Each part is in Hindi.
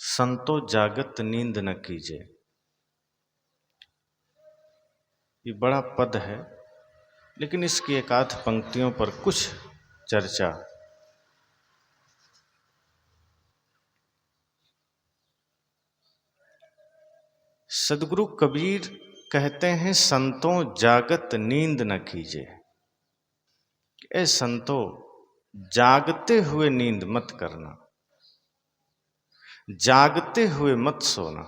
संतो जागत नींद न कीजे। ये बड़ा पद है, लेकिन इसकी एक आध पंक्तियों पर कुछ चर्चा। सदगुरु कबीर कहते हैं, संतों जागत नींद न कीजे। ए संतो, जागते हुए नींद मत करना, जागते हुए मत सोना।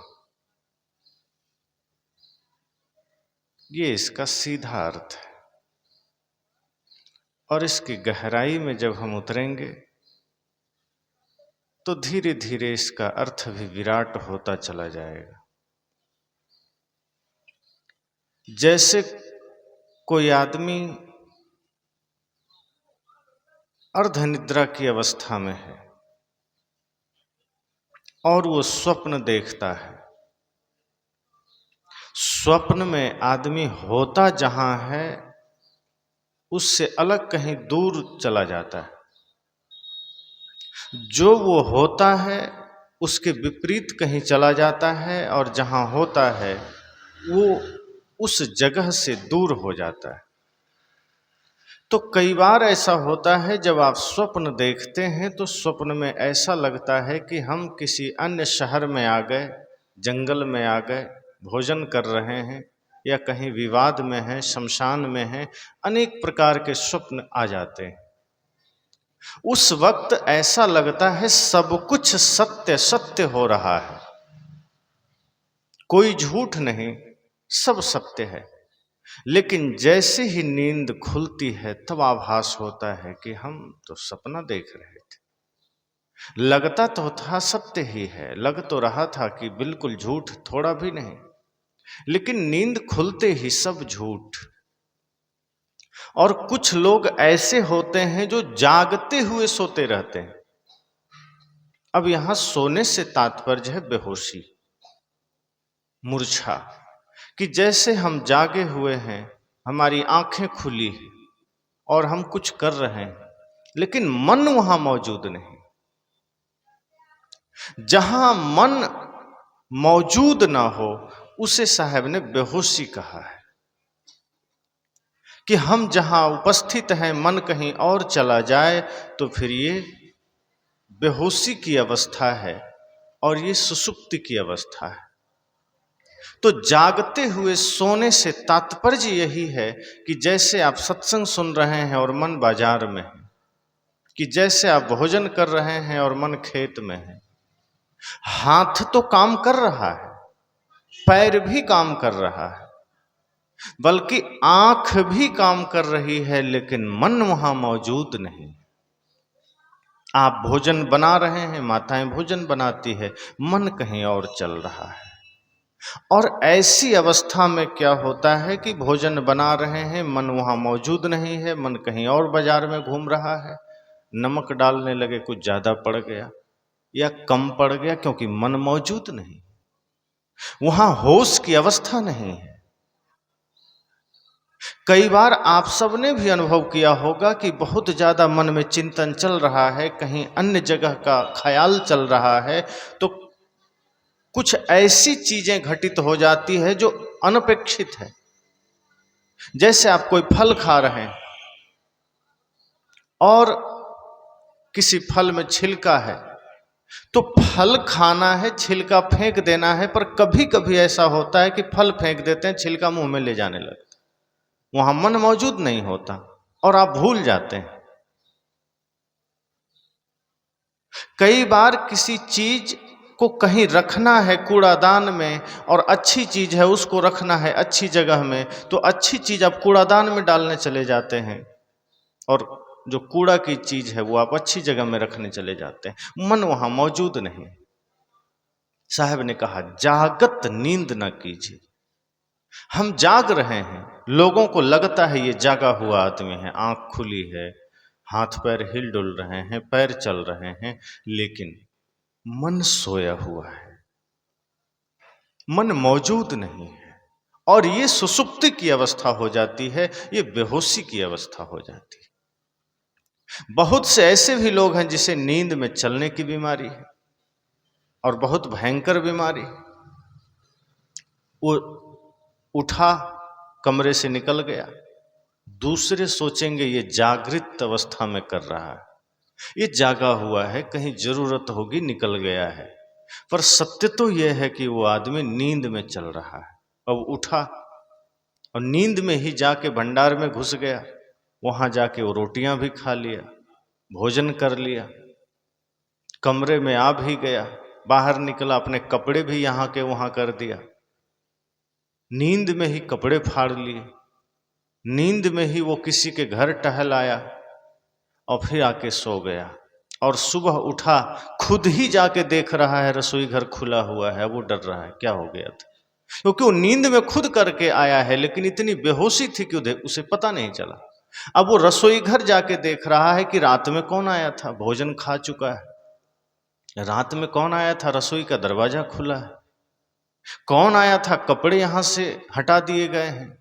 ये इसका सीधा अर्थ है, और इसकी गहराई में जब हम उतरेंगे तो धीरे धीरे इसका अर्थ भी विराट होता चला जाएगा। जैसे कोई आदमी अर्धनिद्रा की अवस्था में है और वो स्वप्न देखता है। स्वप्न में आदमी होता जहां है उससे अलग कहीं दूर चला जाता है। जो वो होता है उसके विपरीत कहीं चला जाता है, और जहां होता है वो उस जगह से दूर हो जाता है। तो कई बार ऐसा होता है, जब आप स्वप्न देखते हैं तो स्वप्न में ऐसा लगता है कि हम किसी अन्य शहर में आ गए, जंगल में आ गए, भोजन कर रहे हैं, या कहीं विवाद में हैं, शमशान में हैं। अनेक प्रकार के स्वप्न आ जाते हैं। उस वक्त ऐसा लगता है सब कुछ सत्य सत्य हो रहा है, कोई झूठ नहीं, सब सत्य है। लेकिन जैसे ही नींद खुलती है तब आभास होता है कि हम तो सपना देख रहे थे। लगता तो था सत्य ही है, लग तो रहा था कि बिल्कुल झूठ थोड़ा भी नहीं, लेकिन नींद खुलते ही सब झूठ। और कुछ लोग ऐसे होते हैं जो जागते हुए सोते रहते हैं। अब यहां सोने से तात्पर्य है बेहोशी, मूर्छा, कि जैसे हम जागे हुए हैं, हमारी आंखें खुली हैं और हम कुछ कर रहे हैं, लेकिन मन वहां मौजूद नहीं। जहां मन मौजूद ना हो उसे साहब ने बेहोशी कहा है। कि हम जहां उपस्थित हैं, मन कहीं और चला जाए तो फिर ये बेहोशी की अवस्था है, और ये सुषुप्ति की अवस्था है। तो जागते हुए सोने से तात्पर्य यही है कि जैसे आप सत्संग सुन रहे हैं और मन बाजार में है, कि जैसे आप भोजन कर रहे हैं और मन खेत में है। हाथ तो काम कर रहा है, पैर भी काम कर रहा है, बल्कि आंख भी काम कर रही है, लेकिन मन वहां मौजूद नहीं। आप भोजन बना रहे हैं, माताएं भोजन बनाती है, मन कहीं और चल रहा है। और ऐसी अवस्था में क्या होता है कि भोजन बना रहे हैं, मन वहां मौजूद नहीं है, मन कहीं और बाजार में घूम रहा है। नमक डालने लगे, कुछ ज्यादा पड़ गया या कम पड़ गया, क्योंकि मन मौजूद नहीं, वहां होश की अवस्था नहीं है। कई बार आप सबने भी अनुभव किया होगा कि बहुत ज्यादा मन में चिंतन चल रहा है, कहीं अन्य जगह का ख्याल चल रहा है, तो कुछ ऐसी चीजें घटित हो जाती है जो अनपेक्षित है। जैसे आप कोई फल खा रहे हैं और किसी फल में छिलका है, तो फल खाना है, छिलका फेंक देना है। पर कभी कभी ऐसा होता है कि फल फेंक देते हैं, छिलका मुंह में ले जाने लगता है, वहां मन मौजूद नहीं होता और आप भूल जाते हैं। कई बार किसी चीज को कहीं रखना है कूड़ादान में, और अच्छी चीज है उसको रखना है अच्छी जगह में, तो अच्छी चीज आप कूड़ादान में डालने चले जाते हैं, और जो कूड़ा की चीज है वो आप अच्छी जगह में रखने चले जाते हैं। मन वहां मौजूद नहीं। साहब ने कहा, जागत नींद न कीजिए। हम जाग रहे हैं, लोगों को लगता है ये जागा हुआ आदमी है, आंख खुली है, हाथ पैर हिल डुल रहे हैं, पैर चल रहे हैं, लेकिन मन सोया हुआ है, मन मौजूद नहीं है। और ये सुषुप्ति की अवस्था हो जाती है, ये बेहोशी की अवस्था हो जाती है। बहुत से ऐसे भी लोग हैं जिसे नींद में चलने की बीमारी है, और बहुत भयंकर बीमारी। वो उठा, कमरे से निकल गया। दूसरे सोचेंगे ये जागृत अवस्था में कर रहा है, ये जागा हुआ है, कहीं जरूरत होगी निकल गया है। पर सत्य तो यह है कि वो आदमी नींद में चल रहा है। अब उठा और नींद में ही जाके भंडार में घुस गया, वहां जाके वो रोटियां भी खा लिया, भोजन कर लिया, कमरे में आ भी गया, बाहर निकला, अपने कपड़े भी यहां के वहां कर दिया, नींद में ही कपड़े फाड़ लिए, नींद में ही वो किसी के घर टहल आया और फिर आके सो गया। और सुबह उठा, खुद ही जाके देख रहा है रसोई घर खुला हुआ है। वो डर रहा है क्या हो गया था, क्योंकि वो नींद में खुद करके आया है, लेकिन इतनी बेहोशी थी कि उसे पता नहीं चला। अब वो रसोई घर जाके देख रहा है कि रात में कौन आया था, भोजन खा चुका है, रात में कौन आया था, रसोई का दरवाजा खुला है, कौन आया था, कपड़े यहां से हटा दिए गए हैं,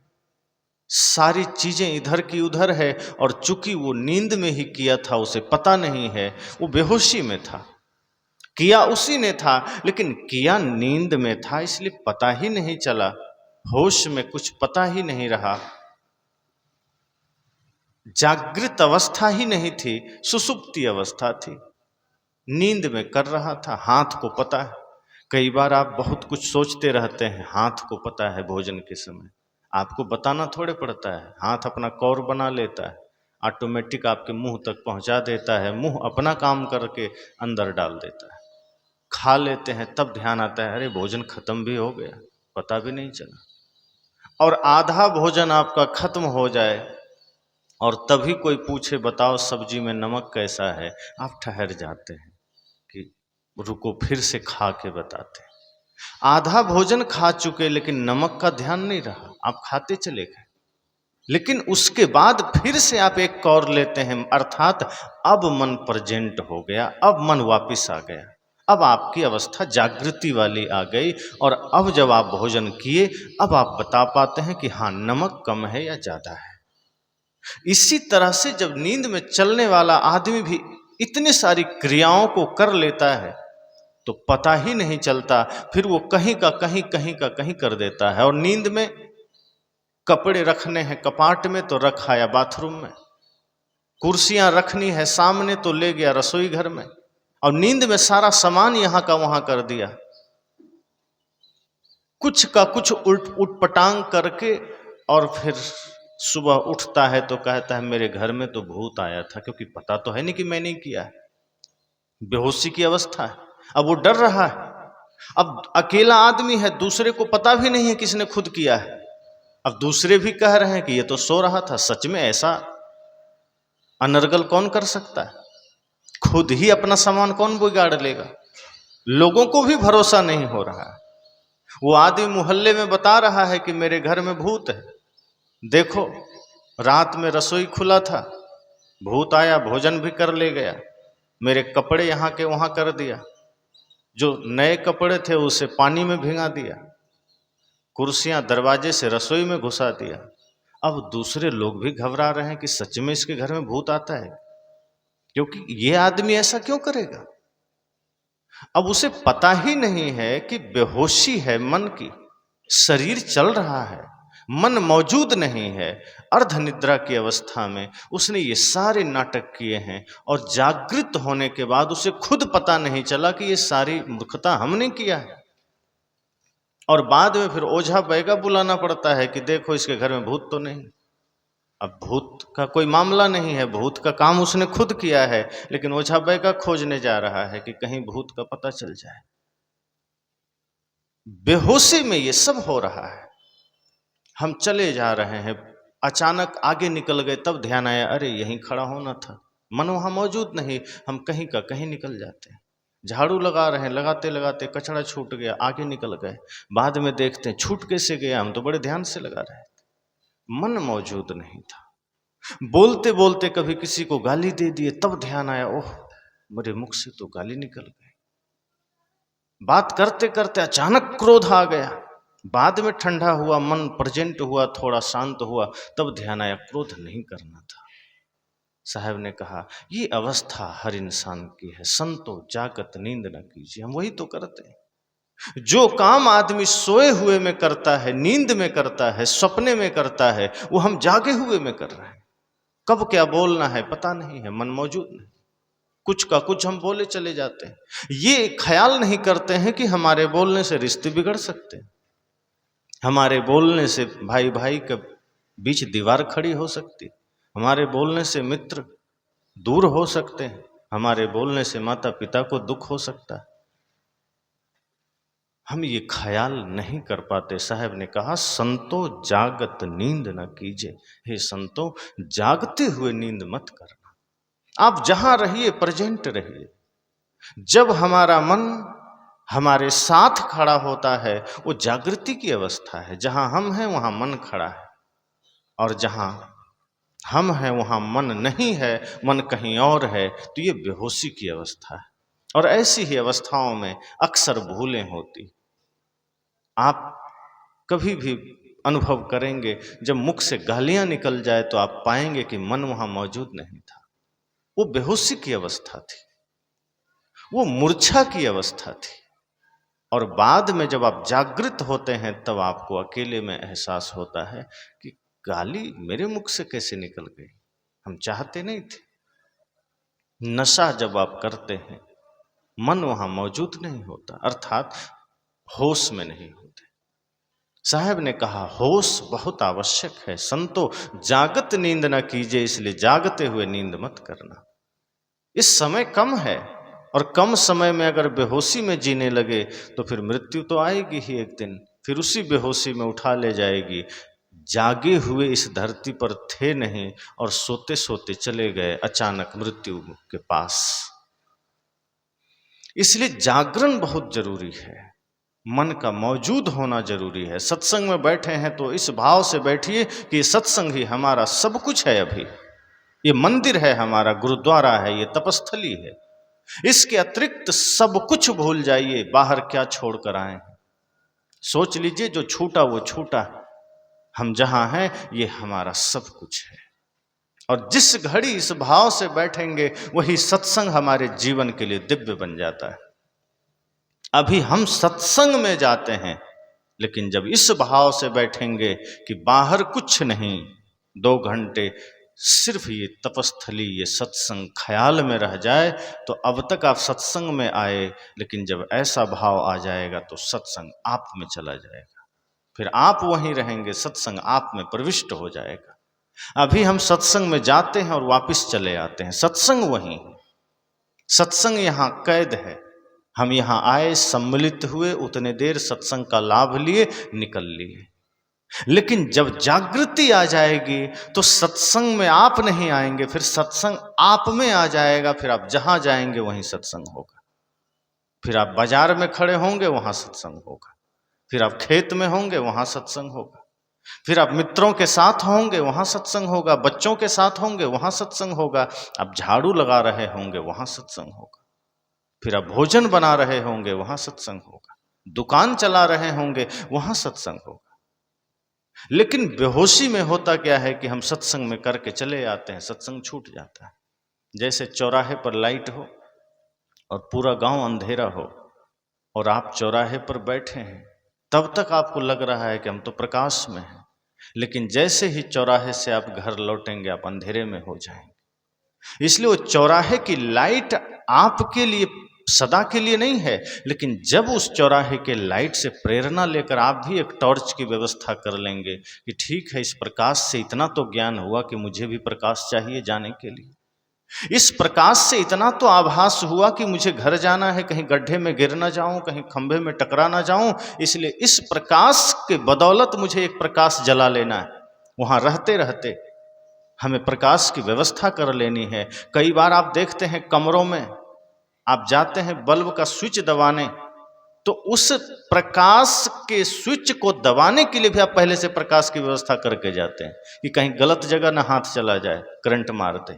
सारी चीजें इधर की उधर है। और चूंकि वो नींद में ही किया था, उसे पता नहीं है, वो बेहोशी में था, किया उसी ने था, लेकिन किया नींद में था, इसलिए पता ही नहीं चला, होश में कुछ पता ही नहीं रहा, जागृत अवस्था ही नहीं थी, सुसुप्ति अवस्था थी, नींद में कर रहा था। हाथ को पता है, कई बार आप बहुत कुछ सोचते रहते हैं, हाथ को पता है भोजन के समय, आपको बताना थोड़े पड़ता है, हाथ अपना कौर बना लेता है, ऑटोमेटिक आपके मुंह तक पहुंचा देता है, मुंह अपना काम करके अंदर डाल देता है। खा लेते हैं तब ध्यान आता है, अरे भोजन खत्म भी हो गया, पता भी नहीं चला। और आधा भोजन आपका खत्म हो जाए और तभी कोई पूछे बताओ सब्जी में नमक कैसा है, आप ठहर जाते हैं कि रुको फिर से खा के बताते हैं। आधा भोजन खा चुके लेकिन नमक का ध्यान नहीं रहा, आप खाते चले गए, लेकिन उसके बाद फिर से आप एक कौर लेते हैं, अर्थात अब मन प्रेजेंट हो गया, अब मन वापिस आ गया, अब आपकी अवस्था जागृति वाली आ गई। और अब जब आप भोजन किए, अब आप बता पाते हैं कि हाँ नमक कम है या ज्यादा है। इसी तरह से जब नींद में चलने वाला आदमी भी इतनी सारी क्रियाओं को कर लेता है तो पता ही नहीं चलता, फिर वो कहीं का कहीं, कहीं का कहीं कर देता है। और नींद में कपड़े रखने हैं कपाट में तो रख आया बाथरूम में, कुर्सियां रखनी है सामने तो ले गया रसोई घर में, और नींद में सारा सामान यहां का वहां कर दिया, कुछ का कुछ उटपटांग करके। और फिर सुबह उठता है तो कहता है मेरे घर में तो भूत आया था, क्योंकि पता तो है नहीं कि मैंने किया है, बेहोशी की अवस्था है, अब वो डर रहा है। अब अकेला आदमी है, दूसरे को पता भी नहीं है किसने खुद किया है, अब दूसरे भी कह रहे हैं कि ये तो सो रहा था, सच में ऐसा अनर्गल कौन कर सकता है, खुद ही अपना सामान कौन बिगाड़ लेगा, लोगों को भी भरोसा नहीं हो रहा है। वो आदमी मोहल्ले में बता रहा है कि मेरे घर में भूत है, देखो रात में रसोई खुला था, भूत आया, भोजन भी कर ले गया, मेरे कपड़े यहाँ के वहां कर दिया, जो नए कपड़े थे उसे पानी में भिंगा दिया, कुर्सियां दरवाजे से रसोई में घुसा दिया। अब दूसरे लोग भी घबरा रहे हैं कि सच में इसके घर में भूत आता है, क्योंकि ये आदमी ऐसा क्यों करेगा। अब उसे पता ही नहीं है कि बेहोशी है मन की, शरीर चल रहा है, मन मौजूद नहीं है। अर्ध निद्रा की अवस्था में उसने ये सारे नाटक किए हैं, और जागृत होने के बाद उसे खुद पता नहीं चला कि ये सारी मूर्खता हमने किया है। और बाद में फिर ओझा बैगा बुलाना पड़ता है कि देखो इसके घर में भूत तो नहीं। अब भूत का कोई मामला नहीं है, भूत का काम उसने खुद किया है, लेकिन ओझा बैगा खोजने जा रहा है कि कहीं भूत का पता चल जाए। बेहोशी में ये सब हो रहा है। हम चले जा रहे हैं, अचानक आगे निकल गए, तब ध्यान आया अरे यहीं खड़ा होना था, मन वहां मौजूद नहीं, हम कहीं का कहीं निकल जाते हैं। झाड़ू लगा रहे हैं, लगाते लगाते कचरा छूट गया, आगे निकल गए, बाद में देखते हैं छूट कैसे गया, हम तो बड़े ध्यान से लगा रहे थे, मन मौजूद नहीं था। बोलते बोलते कभी किसी को गाली दे दिए, तब ध्यान आया ओह मेरे मुख से तो गाली निकल गई। बात करते करते अचानक क्रोध आ गया, बाद में ठंडा हुआ, मन प्रेजेंट हुआ, थोड़ा शांत हुआ, तब ध्यान आया क्रोध नहीं करना था। साहब ने कहा ये अवस्था हर इंसान की है, संतो जागत नींद न कीजिए। हम वही तो करते हैं। जो काम आदमी सोए हुए में करता है, नींद में करता है, सपने में करता है, वो हम जागे हुए में कर रहे हैं। कब क्या बोलना है पता नहीं है, मन मौजूद नहीं, कुछ का कुछ हम बोले चले जाते हैं। ये ख्याल नहीं करते हैं कि हमारे बोलने से रिश्ते बिगड़ सकते हैं, हमारे बोलने से भाई भाई के बीच दीवार खड़ी हो सकती, हमारे बोलने से मित्र दूर हो सकते हैं, हमारे बोलने से माता पिता को दुख हो सकता है। हम ये ख्याल नहीं कर पाते। साहब ने कहा संतो जागत नींद न कीजिए। हे संतो, जागते हुए नींद मत करना। आप जहां रहिए प्रेजेंट रहिए। जब हमारा मन हमारे साथ खड़ा होता है वो जागृति की अवस्था है। जहां हम हैं वहां मन खड़ा है, और जहां हम हैं वहां मन नहीं है, मन कहीं और है, तो ये बेहोशी की अवस्था है। और ऐसी ही अवस्थाओं में अक्सर भूलें होती। आप कभी भी अनुभव करेंगे, जब मुख से गालियां निकल जाए तो आप पाएंगे कि मन वहां मौजूद नहीं था। वो बेहोशी की अवस्था थी, वो मूर्छा की अवस्था थी। और बाद में जब आप जागृत होते हैं तब आपको अकेले में एहसास होता है कि गाली मेरे मुख से कैसे निकल गई, हम चाहते नहीं थे। नशा जब आप करते हैं मन वहां मौजूद नहीं होता, अर्थात होश में नहीं होते। साहब ने कहा होश बहुत आवश्यक है। संतो जागत नींद ना कीजिए, इसलिए जागते हुए नींद मत करना। इस समय कम है, और कम समय में अगर बेहोशी में जीने लगे तो फिर मृत्यु तो आएगी ही एक दिन, फिर उसी बेहोशी में उठा ले जाएगी। जागे हुए इस धरती पर थे नहीं और सोते सोते चले गए अचानक मृत्यु के पास। इसलिए जागरण बहुत जरूरी है, मन का मौजूद होना जरूरी है। सत्संग में बैठे हैं तो इस भाव से बैठिए कि सत्संग ही हमारा सब कुछ है। अभी ये मंदिर है, हमारा गुरुद्वारा है, ये तपस्थली है। इसके अतिरिक्त सब कुछ भूल जाइए, बाहर क्या छोड़ कर आए हैं। सोच लीजिए जो छूटा वो छूटा, हम जहां हैं ये हमारा सब कुछ है। और जिस घड़ी इस भाव से बैठेंगे वही सत्संग हमारे जीवन के लिए दिव्य बन जाता है। अभी हम सत्संग में जाते हैं, लेकिन जब इस भाव से बैठेंगे कि बाहर कुछ नहीं, 2 घंटे सिर्फ ये तपस्थली ये सत्संग ख्याल में रह जाए, तो अब तक आप सत्संग में आए, लेकिन जब ऐसा भाव आ जाएगा तो सत्संग आप में चला जाएगा, फिर आप वहीं रहेंगे, सत्संग आप में प्रविष्ट हो जाएगा। अभी हम सत्संग में जाते हैं और वापस चले आते हैं, सत्संग वहीं, सत्संग यहाँ कैद है। हम यहाँ आए, सम्मिलित हुए, उतने देर सत्संग का लाभ लिए, निकल लिए। लेकिन जब जागृति आ जाएगी तो सत्संग में आप नहीं आएंगे, फिर सत्संग आप में आ जाएगा। फिर आप जहां जाएंगे वहीं सत्संग होगा। फिर आप बाजार में खड़े होंगे वहां सत्संग होगा, फिर आप खेत में होंगे वहां सत्संग होगा, फिर आप मित्रों के साथ होंगे वहां सत्संग होगा, बच्चों के साथ होंगे वहां सत्संग होगा, आप झाड़ू लगा रहे होंगे वहां सत्संग होगा, फिर आप भोजन बना रहे होंगे वहां सत्संग होगा, दुकान चला रहे होंगे वहां सत्संग होगा। लेकिन बेहोशी में होता क्या है कि हम सत्संग में करके चले आते हैं, सत्संग छूट जाता है। जैसे चौराहे पर लाइट हो और पूरा गांव अंधेरा हो और आप चौराहे पर बैठे हैं, तब तक आपको लग रहा है कि हम तो प्रकाश में हैं, लेकिन जैसे ही चौराहे से आप घर लौटेंगे आप अंधेरे में हो जाएंगे। इसलिए वो चौराहे की लाइट आपके लिए सदा के लिए नहीं है, लेकिन जब उस चौराहे के लाइट से प्रेरणा लेकर आप भी एक टॉर्च की व्यवस्था कर लेंगे कि ठीक है, इस प्रकाश से इतना तो ज्ञान हुआ कि मुझे भी प्रकाश चाहिए जाने के लिए, इस प्रकाश से इतना तो आभास हुआ कि मुझे घर जाना है, कहीं गड्ढे में गिर ना जाऊं, कहीं खंभे में टकरा ना जाऊं, इसलिए इस प्रकाश के बदौलत मुझे एक प्रकाश जला लेना है। वहां रहते रहते हमें प्रकाश की व्यवस्था कर लेनी है। कई बार आप देखते हैं कमरों में आप जाते हैं बल्ब का स्विच दबाने, तो उस प्रकाश के स्विच को दबाने के लिए भी आप पहले से प्रकाश की व्यवस्था करके जाते हैं कि कहीं गलत जगह ना हाथ चला जाए, करंट मार दे।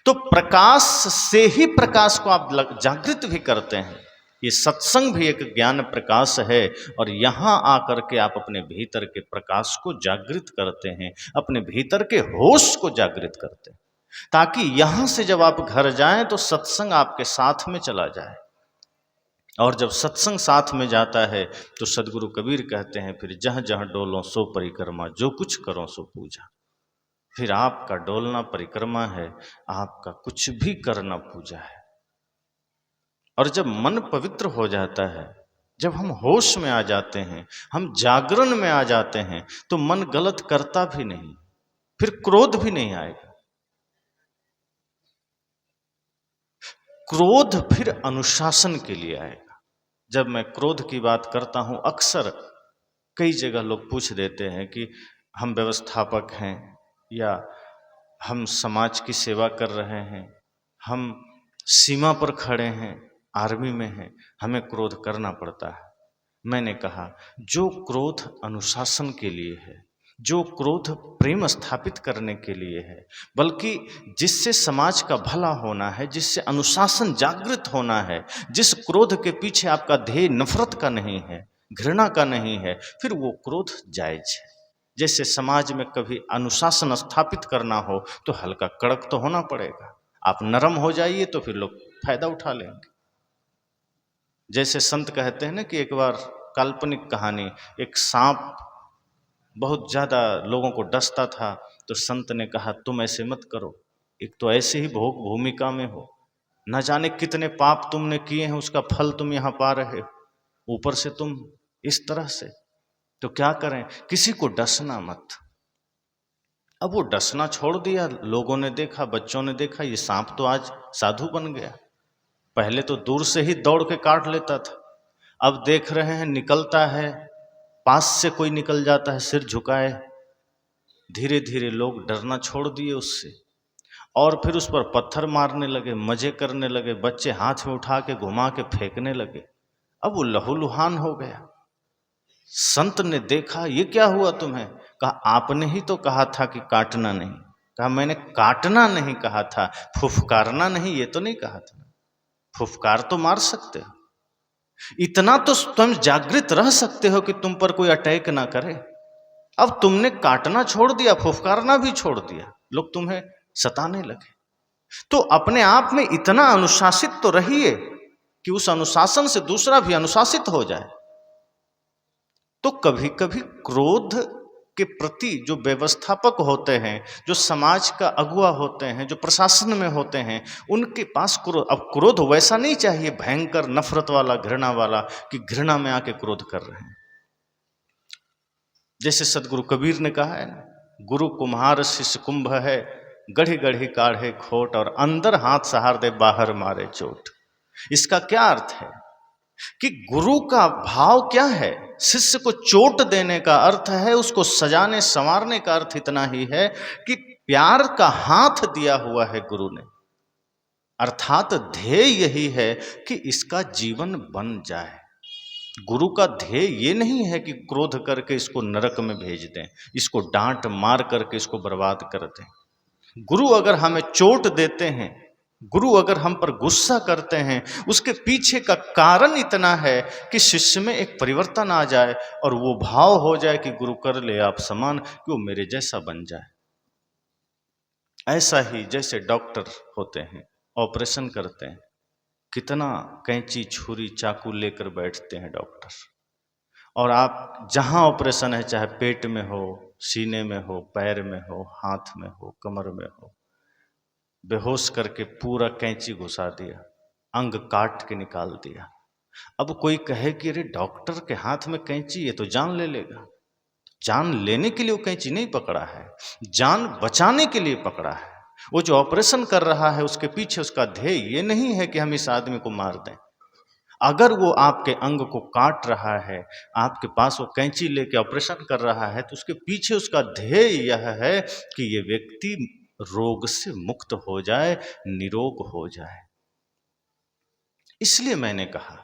तो प्रकाश से ही प्रकाश को आप जागृत भी करते हैं। ये सत्संग भी एक ज्ञान प्रकाश है, और यहां आकर के आप अपने भीतर के प्रकाश को जागृत करते हैं, अपने भीतर के होश को जागृत करते हैं। ताकि यहां से जब आप घर जाएं तो सत्संग आपके साथ में चला जाए। और जब सत्संग साथ में जाता है तो सदगुरु कबीर कहते हैं, फिर जहाँ जहाँ डोलो सो परिक्रमा, जो कुछ करो सो पूजा। फिर आपका डोलना परिक्रमा है, आपका कुछ भी करना पूजा है। और जब मन पवित्र हो जाता है, जब हम होश में आ जाते हैं, हम जागरण में आ जाते हैं, तो मन गलत करता भी नहीं, फिर क्रोध भी नहीं आएगा। क्रोध फिर अनुशासन के लिए आएगा। जब मैं क्रोध की बात करता हूं, अक्सर कई जगह लोग पूछ देते हैं कि हम व्यवस्थापक हैं या हम समाज की सेवा कर रहे हैं, हम सीमा पर खड़े हैं, आर्मी में हैं, हमें क्रोध करना पड़ता है। मैंने कहा, जो क्रोध अनुशासन के लिए है, जो क्रोध प्रेम स्थापित करने के लिए है, बल्कि जिससे समाज का भला होना है, जिससे अनुशासन जागृत होना है, जिस क्रोध के पीछे आपका ध्येय नफरत का नहीं है, घृणा का नहीं है, फिर वो क्रोध जायज है। जैसे समाज में कभी अनुशासन स्थापित करना हो तो हल्का कड़क तो होना पड़ेगा। आप नरम हो जाइए तो फिर लोग फायदा उठा लेंगे। जैसे संत कहते हैं ना कि एक बार काल्पनिक कहानी, एक सांप बहुत ज़्यादा लोगों को डसता था, तो संत ने कहा तुम ऐसे मत करो, एक तो ऐसे ही भोग भूमिका में हो, न जाने कितने पाप तुमने किए हैं, उसका फल तुम यहाँ पा रहे हो, ऊपर से तुम इस तरह से, तो क्या करें, किसी को डसना मत। अब वो डसना छोड़ दिया, लोगों ने देखा, बच्चों ने देखा, ये सांप तो आज साधु बन गया। पहले तो दूर से ही दौड़ के काट लेता था, अब देख रहे हैं निकलता है, पास से कोई निकल जाता है सिर झुकाए। धीरे धीरे लोग डरना छोड़ दिए उससे, और फिर उस पर पत्थर मारने लगे, मजे करने लगे, बच्चे हाथ में उठा के घुमा के फेंकने लगे। अब वो लहूलुहान हो गया। संत ने देखा, ये क्या हुआ तुम्हें? कहा आपने ही तो कहा था कि काटना नहीं। कहा मैंने काटना नहीं कहा था, फुफकारना नहीं ये तो नहीं कहा था। फुफकार तो मार सकते हो, इतना तो तुम जागृत रह सकते हो कि तुम पर कोई अटैक ना करे। अब तुमने काटना छोड़ दिया, फुफकारना भी छोड़ दिया, लोग तुम्हें सताने लगे। तो अपने आप में इतना अनुशासित तो रहिए कि उस अनुशासन से दूसरा भी अनुशासित हो जाए। तो कभी कभी क्रोध के प्रति जो व्यवस्थापक होते हैं, जो समाज का अगुवा होते हैं, जो प्रशासन में होते हैं, उनके पास क्रोध, अब क्रोध वैसा नहीं चाहिए भयंकर नफरत वाला, घृणा वाला, कि घृणा में आके क्रोध कर रहे हैं। जैसे सदगुरु कबीर ने कहा है ना, गुरु कुम्हार शिष्य कुंभ है, गढ़ी गढ़ी काढ़े खोट, और अंदर हाथ सहार दे बाहर मारे चोट। इसका क्या अर्थ है कि गुरु का भाव क्या है? शिष्य को चोट देने का अर्थ है, उसको सजाने संवारने का अर्थ इतना ही है कि प्यार का हाथ दिया हुआ है गुरु ने, अर्थात ध्येय यही है कि इसका जीवन बन जाए। गुरु का ध्येय ये नहीं है कि क्रोध करके इसको नरक में भेज दें, इसको डांट मार करके इसको बर्बाद कर दें। गुरु अगर हमें चोट देते हैं, गुरु अगर हम पर गुस्सा करते हैं, उसके पीछे का कारण इतना है कि शिष्य में एक परिवर्तन आ जाए और वो भाव हो जाए कि गुरु कर ले आप समान, कि वो मेरे जैसा बन जाए। ऐसा ही जैसे डॉक्टर होते हैं, ऑपरेशन करते हैं, कितना कैंची छुरी चाकू लेकर बैठते हैं डॉक्टर, और आप जहां ऑपरेशन है, चाहे पेट में हो, सीने में हो, पैर में हो, हाथ में हो, कमर में हो, बेहोश करके पूरा कैंची घुसा दिया, अंग काट के निकाल दिया। अब कोई कहे कि अरे डॉक्टर के हाथ में कैंची, ये तो जान ले लेगा। जान लेने के लिए वो कैंची नहीं पकड़ा है, जान बचाने के लिए पकड़ा है। वो जो ऑपरेशन कर रहा है, उसके पीछे उसका ध्येय ये नहीं है कि हम इस आदमी को मार दें। अगर वो आपके अंग को काट रहा है, आपके पास वो कैंची लेके ऑपरेशन कर रहा है, तो उसके पीछे उसका ध्येय यह है कि ये व्यक्ति रोग से मुक्त हो जाए, निरोग हो जाए। इसलिए मैंने कहा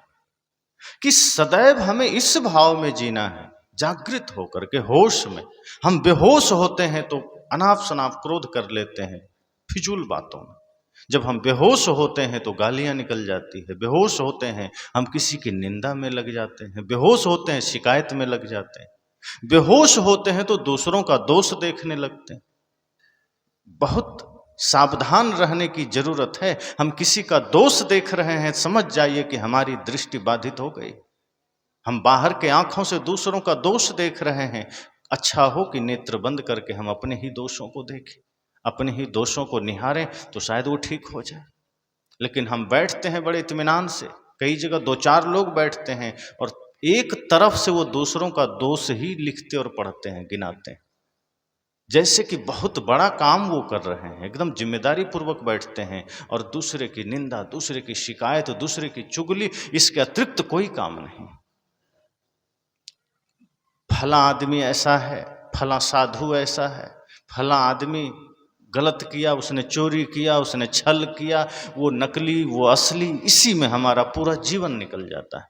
कि सदैव हमें इस भाव में जीना है, जागृत होकर के, होश में। हम बेहोश होते हैं तो अनाप शनाप क्रोध कर लेते हैं फिजूल बातों में। जब हम बेहोश होते हैं तो गालियां निकल जाती है, बेहोश होते हैं हम किसी की निंदा में लग जाते हैं, बेहोश होते हैं शिकायत में लग जाते हैं, बेहोश होते हैं तो दूसरों का दोष देखने लगते हैं। बहुत सावधान रहने की जरूरत है। हम किसी का दोष देख रहे हैं, समझ जाइए कि हमारी दृष्टि बाधित हो गई। हम बाहर के आंखों से दूसरों का दोष देख रहे हैं। अच्छा हो कि नेत्र बंद करके हम अपने ही दोषों को देखें, अपने ही दोषों को निहारें, तो शायद वो ठीक हो जाए। लेकिन हम बैठते हैं बड़े इत्मीनान से, कई जगह 2-4 लोग बैठते हैं और एक तरफ से वो दूसरों का दोष ही लिखते और पढ़ते हैं, गिनाते हैं, जैसे कि बहुत बड़ा काम वो कर रहे हैं। एकदम जिम्मेदारी पूर्वक बैठते हैं और दूसरे की निंदा, दूसरे की शिकायत, दूसरे की चुगली, इसके अतिरिक्त कोई काम नहीं। फला आदमी ऐसा है, फला साधु ऐसा है, फला आदमी गलत किया, उसने चोरी किया, उसने छल किया, वो नकली, वो असली, इसी में हमारा पूरा जीवन निकल जाता है।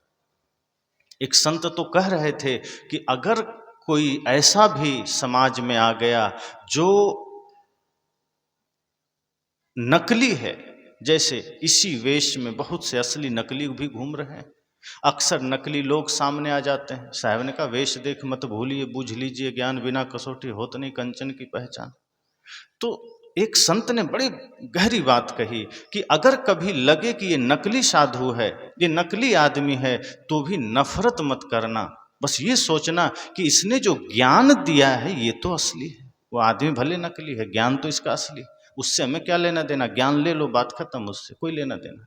एक संत तो कह रहे थे कि अगर कोई ऐसा भी समाज में आ गया जो नकली है, जैसे इसी वेश में बहुत से असली नकली भी घूम रहे हैं, अक्सर नकली लोग सामने आ जाते हैं। साहब ने कहा वेश देख मत भूलिए, बूझ लीजिए ज्ञान बिना कसौटी होत नहीं कंचन की पहचान। तो एक संत ने बड़ी गहरी बात कही कि अगर कभी लगे कि ये नकली साधु है, ये नकली आदमी है, तो भी नफरत मत करना। बस ये सोचना कि इसने जो ज्ञान दिया है ये तो असली है। वो आदमी भले नकली है, ज्ञान तो इसका असली, उससे हमें क्या लेना देना, ज्ञान ले लो, बात खत्म, उससे कोई लेना देना।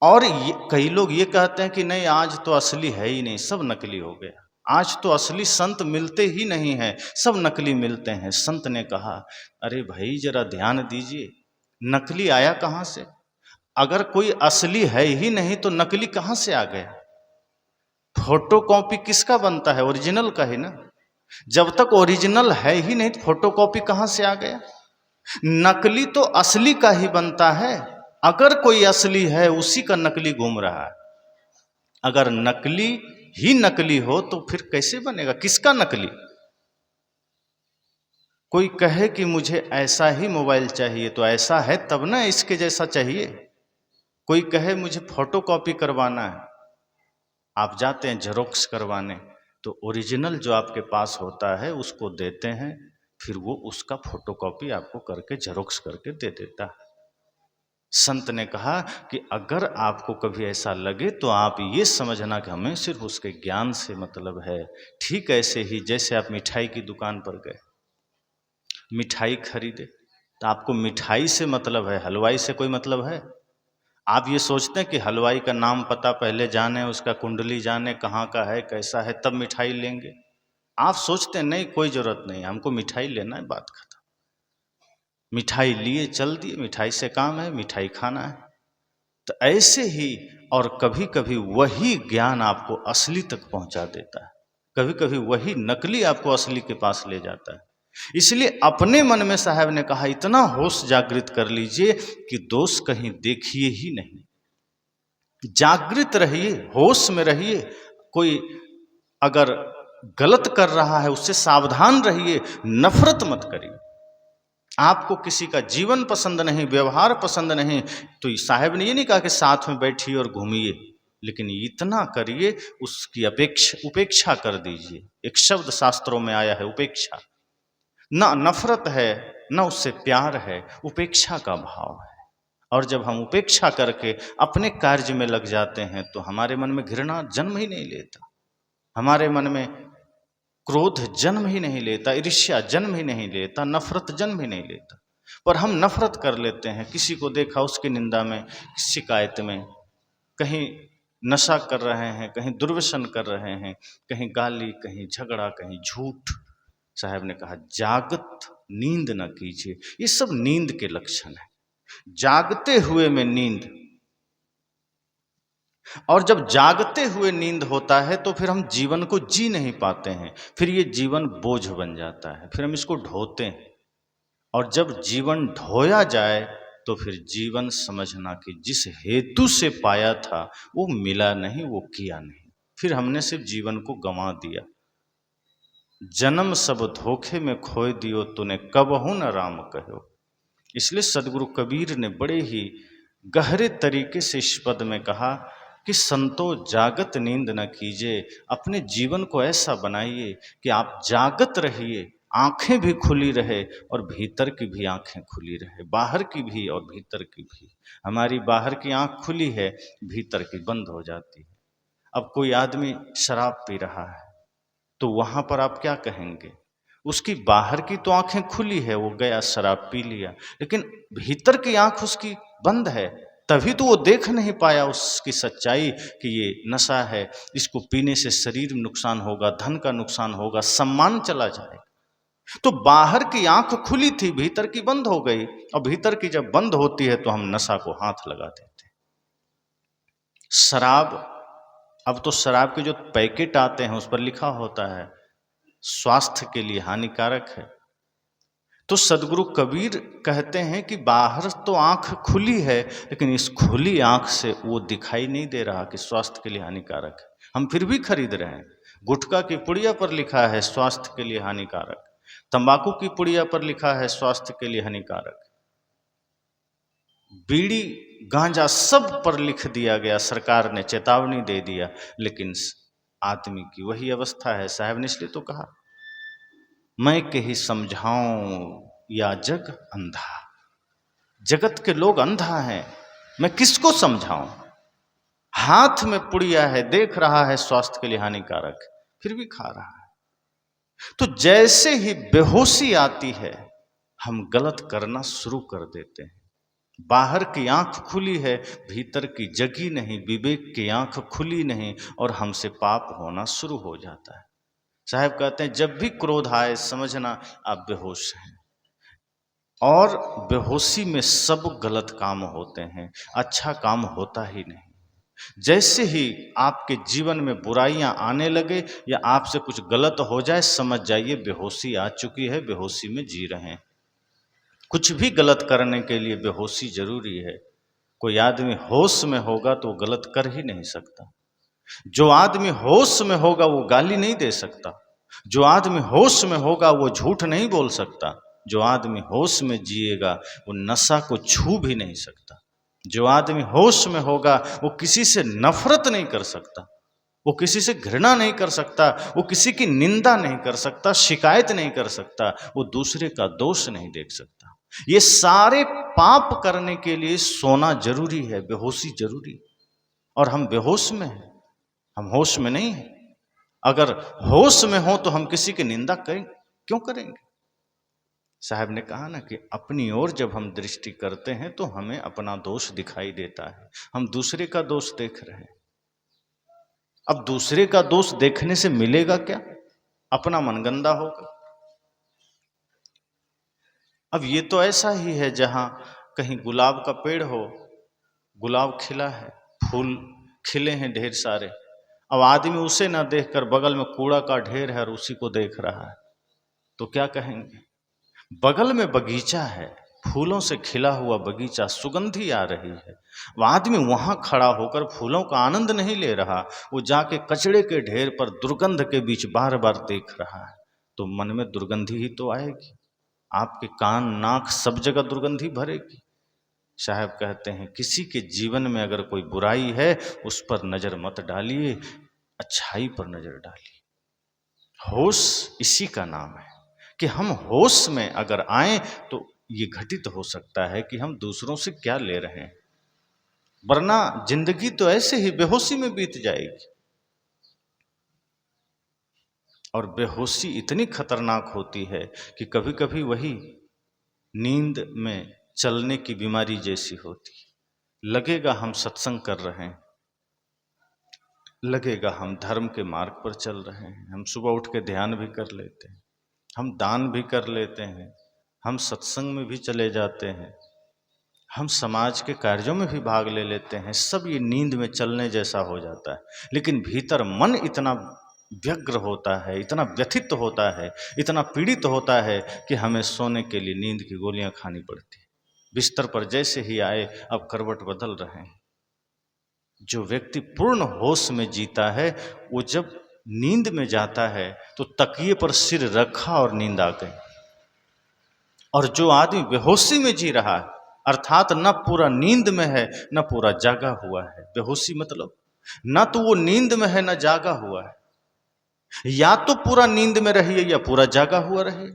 और कई लोग ये कहते हैं कि नहीं आज तो असली है ही नहीं, सब नकली हो गया, आज तो असली संत मिलते ही नहीं हैं, सब नकली मिलते हैं। संत ने कहा अरे भाई जरा ध्यान दीजिए, नकली आया कहाँ से? अगर कोई असली है ही नहीं तो नकली कहाँ से आ गया? फोटो कॉपी किसका बनता है? ओरिजिनल का ही ना। जब तक ओरिजिनल है ही नहीं तो फोटो कॉपी कहाँ से आ गया? नकली तो असली का ही बनता है। अगर कोई असली है उसी का नकली घूम रहा है। अगर नकली ही नकली हो तो फिर कैसे बनेगा? किसका नकली? कोई कहे कि मुझे ऐसा ही मोबाइल चाहिए तो ऐसा है तब ना इसके जैसा चाहिए। कोई कहे मुझे फोटो कॉपी करवाना है, आप जाते हैं जेरोक्स करवाने, तो ओरिजिनल जो आपके पास होता है उसको देते हैं, फिर वो उसका फोटो कॉपी आपको करके जेरोक्स करके दे देता है। संत ने कहा कि अगर आपको कभी ऐसा लगे तो आप ये समझना कि हमें सिर्फ उसके ज्ञान से मतलब है। ठीक ऐसे ही जैसे आप मिठाई की दुकान पर गए, मिठाई खरीदे, तो आपको मिठाई से मतलब है, हलवाई से कोई मतलब है? आप ये सोचते हैं कि हलवाई का नाम पता पहले जाने, उसका कुंडली जाने, कहाँ का है, कैसा है, तब मिठाई लेंगे? आप सोचते हैं नहीं कोई ज़रूरत नहीं, हमको मिठाई लेना है, बात खत्म। मिठाई लिए चल दिए, मिठाई से काम है, मिठाई खाना है। तो ऐसे ही और कभी कभी वही ज्ञान आपको असली तक पहुंचा देता है, कभी कभी वही नकली आपको असली के पास ले जाता है। इसलिए अपने मन में साहब ने कहा इतना होश जागृत कर लीजिए कि दोष कहीं देखिए ही नहीं, जागृत रहिए, होश में रहिए। कोई अगर गलत कर रहा है उससे सावधान रहिए, नफरत मत करिए। आपको किसी का जीवन पसंद नहीं, व्यवहार पसंद नहीं, तो साहब ने ये नहीं कहा कि साथ में बैठिए और घूमिए, लेकिन इतना करिए उसकी उपेक्षा कर दीजिए। एक शब्द शास्त्रों में आया है उपेक्षा। ना नफरत है ना उससे प्यार है, उपेक्षा का भाव है। और जब हम उपेक्षा करके अपने कार्य में लग जाते हैं तो हमारे मन में घृणा जन्म ही नहीं लेता, हमारे मन में क्रोध जन्म ही नहीं लेता, ईर्ष्या जन्म ही नहीं लेता, नफरत जन्म ही नहीं लेता। पर हम नफरत कर लेते हैं, किसी को देखा उसकी निंदा में, शिकायत में, कहीं नशा कर रहे हैं, कहीं दुर्व्यसन कर रहे हैं, कहीं गाली, कहीं झगड़ा, कहीं झूठ। साहब ने कहा जागत नींद न कीजिए, ये सब नींद के लक्षण है। जागते हुए में नींद, और जब जागते हुए नींद होता है तो फिर हम जीवन को जी नहीं पाते हैं, फिर ये जीवन बोझ बन जाता है, फिर हम इसको ढोते हैं। और जब जीवन ढोया जाए तो फिर जीवन समझना कि जिस हेतु से पाया था वो मिला नहीं, वो किया नहीं, फिर हमने सिर्फ जीवन को गंवा दिया। जन्म सब धोखे में खोए दियो, तूने कबहू न राम कहो। इसलिए सदगुरु कबीर ने बड़े ही गहरे तरीके से इस पद में कहा कि संतो जागत नींद न कीजिए। अपने जीवन को ऐसा बनाइए कि आप जागत रहिए, आंखें भी खुली रहे और भीतर की भी आंखें खुली रहे, बाहर की भी और भीतर की भी। हमारी बाहर की आंख खुली है, भीतर की बंद हो जाती है। अब कोई आदमी शराब पी रहा है तो वहां पर आप क्या कहेंगे? उसकी बाहर की तो आंखें खुली है, वो गया शराब पी लिया, लेकिन भीतर की आंख उसकी बंद है, तभी तो वो देख नहीं पाया उसकी सच्चाई कि ये नशा है, इसको पीने से शरीर में नुकसान होगा, धन का नुकसान होगा, सम्मान चला जाएगा। तो बाहर की आंख खुली थी, भीतर की बंद हो गई, और भीतर की जब बंद होती है तो हम नशा को हाथ लगा देते हैं। शराब, अब तो शराब के जो पैकेट आते हैं उस पर लिखा होता है स्वास्थ्य के लिए हानिकारक है। तो सदगुरु कबीर कहते हैं कि बाहर तो आंख खुली है, लेकिन इस खुली आंख से वो दिखाई नहीं दे रहा कि स्वास्थ्य के लिए हानिकारक है, हम फिर भी खरीद रहे हैं। गुटखा की पुड़िया पर लिखा है स्वास्थ्य के लिए हानिकारक, तंबाकू की पुड़िया पर लिखा है स्वास्थ्य के लिए हानिकारक, बीड़ी गांजा सब पर लिख दिया गया, सरकार ने चेतावनी दे दिया, लेकिन आदमी की वही अवस्था है। साहब ने इसलिए तो कहा, मैं के ही समझाऊं या जग अंधा। जगत के लोग अंधा हैं, मैं किसको समझाऊं? हाथ में पुड़िया है, देख रहा है स्वास्थ्य के लिए हानिकारक, फिर भी खा रहा है। तो जैसे ही बेहोशी आती है, हम गलत करना शुरू कर देते हैं। बाहर की आंख खुली है, भीतर की जगी नहीं, विवेक की आंख खुली नहीं, और हमसे पाप होना शुरू हो जाता है। साहब कहते हैं जब भी क्रोध आए समझना आप बेहोश हैं, और बेहोशी में सब गलत काम होते हैं, अच्छा काम होता ही नहीं। जैसे ही आपके जीवन में बुराइयां आने लगे या आपसे कुछ गलत हो जाए, समझ जाइए बेहोशी आ चुकी है, बेहोशी में जी रहे हैं। कुछ भी गलत करने के लिए बेहोशी जरूरी है। कोई आदमी होश में होगा तो गलत कर ही नहीं सकता। जो आदमी होश में होगा वो गाली नहीं दे सकता, जो आदमी होश में होगा वो झूठ नहीं बोल सकता, जो आदमी होश में जिएगा वो नशा को छू भी नहीं सकता, जो आदमी होश में होगा वो किसी से नफरत नहीं कर सकता, वो किसी से घृणा नहीं कर सकता, वो किसी की निंदा नहीं कर सकता, शिकायत नहीं कर सकता, वो दूसरे का दोष नहीं देख सकता। ये सारे पाप करने के लिए सोना जरूरी है, बेहोशी जरूरी, और हम बेहोश में हैं, हम होश में नहीं हैं। अगर होश में हो तो हम किसी की निंदा करें क्यों करेंगे? साहब ने कहा ना कि अपनी ओर जब हम दृष्टि करते हैं तो हमें अपना दोष दिखाई देता है, हम दूसरे का दोष देख रहे हैं। अब दूसरे का दोष देखने से मिलेगा क्या? अपना मन गंदा होगा। अब ये तो ऐसा ही है जहां कहीं गुलाब का पेड़ हो, गुलाब खिला है, फूल खिले हैं ढेर सारे, अब आदमी उसे ना देखकर बगल में कूड़ा का ढेर है और उसी को देख रहा है, तो क्या कहेंगे? बगल में बगीचा है, फूलों से खिला हुआ बगीचा, सुगंधी आ रही है, वो आदमी वहां खड़ा होकर फूलों का आनंद नहीं ले रहा, वो जाके कचड़े के ढेर पर दुर्गंध के बीच बार बार देख रहा है, तो मन में दुर्गंधी ही तो आएगी, आपके कान नाक सब जगह दुर्गंधी भरेगी। साहब कहते हैं किसी के जीवन में अगर कोई बुराई है उस पर नजर मत डालिए, अच्छाई पर नजर डालिए। होश इसी का नाम है कि हम होश में अगर आए तो ये घटित हो सकता है कि हम दूसरों से क्या ले रहे हैं, वरना जिंदगी तो ऐसे ही बेहोशी में बीत जाएगी। और बेहोशी इतनी खतरनाक होती है कि कभी कभी वही नींद में चलने की बीमारी जैसी होती है। लगेगा हम सत्संग कर रहे हैं, लगेगा हम धर्म के मार्ग पर चल रहे हैं, हम सुबह उठ के ध्यान भी कर लेते हैं, हम दान भी कर लेते हैं, हम सत्संग में भी चले जाते हैं, हम समाज के कार्यों में भी भाग ले लेते हैं, सब ये नींद में चलने जैसा हो जाता है। लेकिन भीतर मन इतना व्यग्र होता है, इतना व्यथित होता है, इतना पीड़ित होता है कि हमें सोने के लिए नींद की गोलियां खानी पड़ती है। बिस्तर पर जैसे ही आए अब करवट बदल रहे हैं। जो व्यक्ति पूर्ण होश में जीता है वो जब नींद में जाता है तो तकिए पर सिर रखा और नींद आ गई। और जो आदमी बेहोशी में जी रहा है, अर्थात न पूरा नींद में है न पूरा जागा हुआ है, बेहोशी मतलब न तो वो नींद में है न जागा हुआ है, या तो पूरा नींद में रहिए या पूरा जागा हुआ रहे।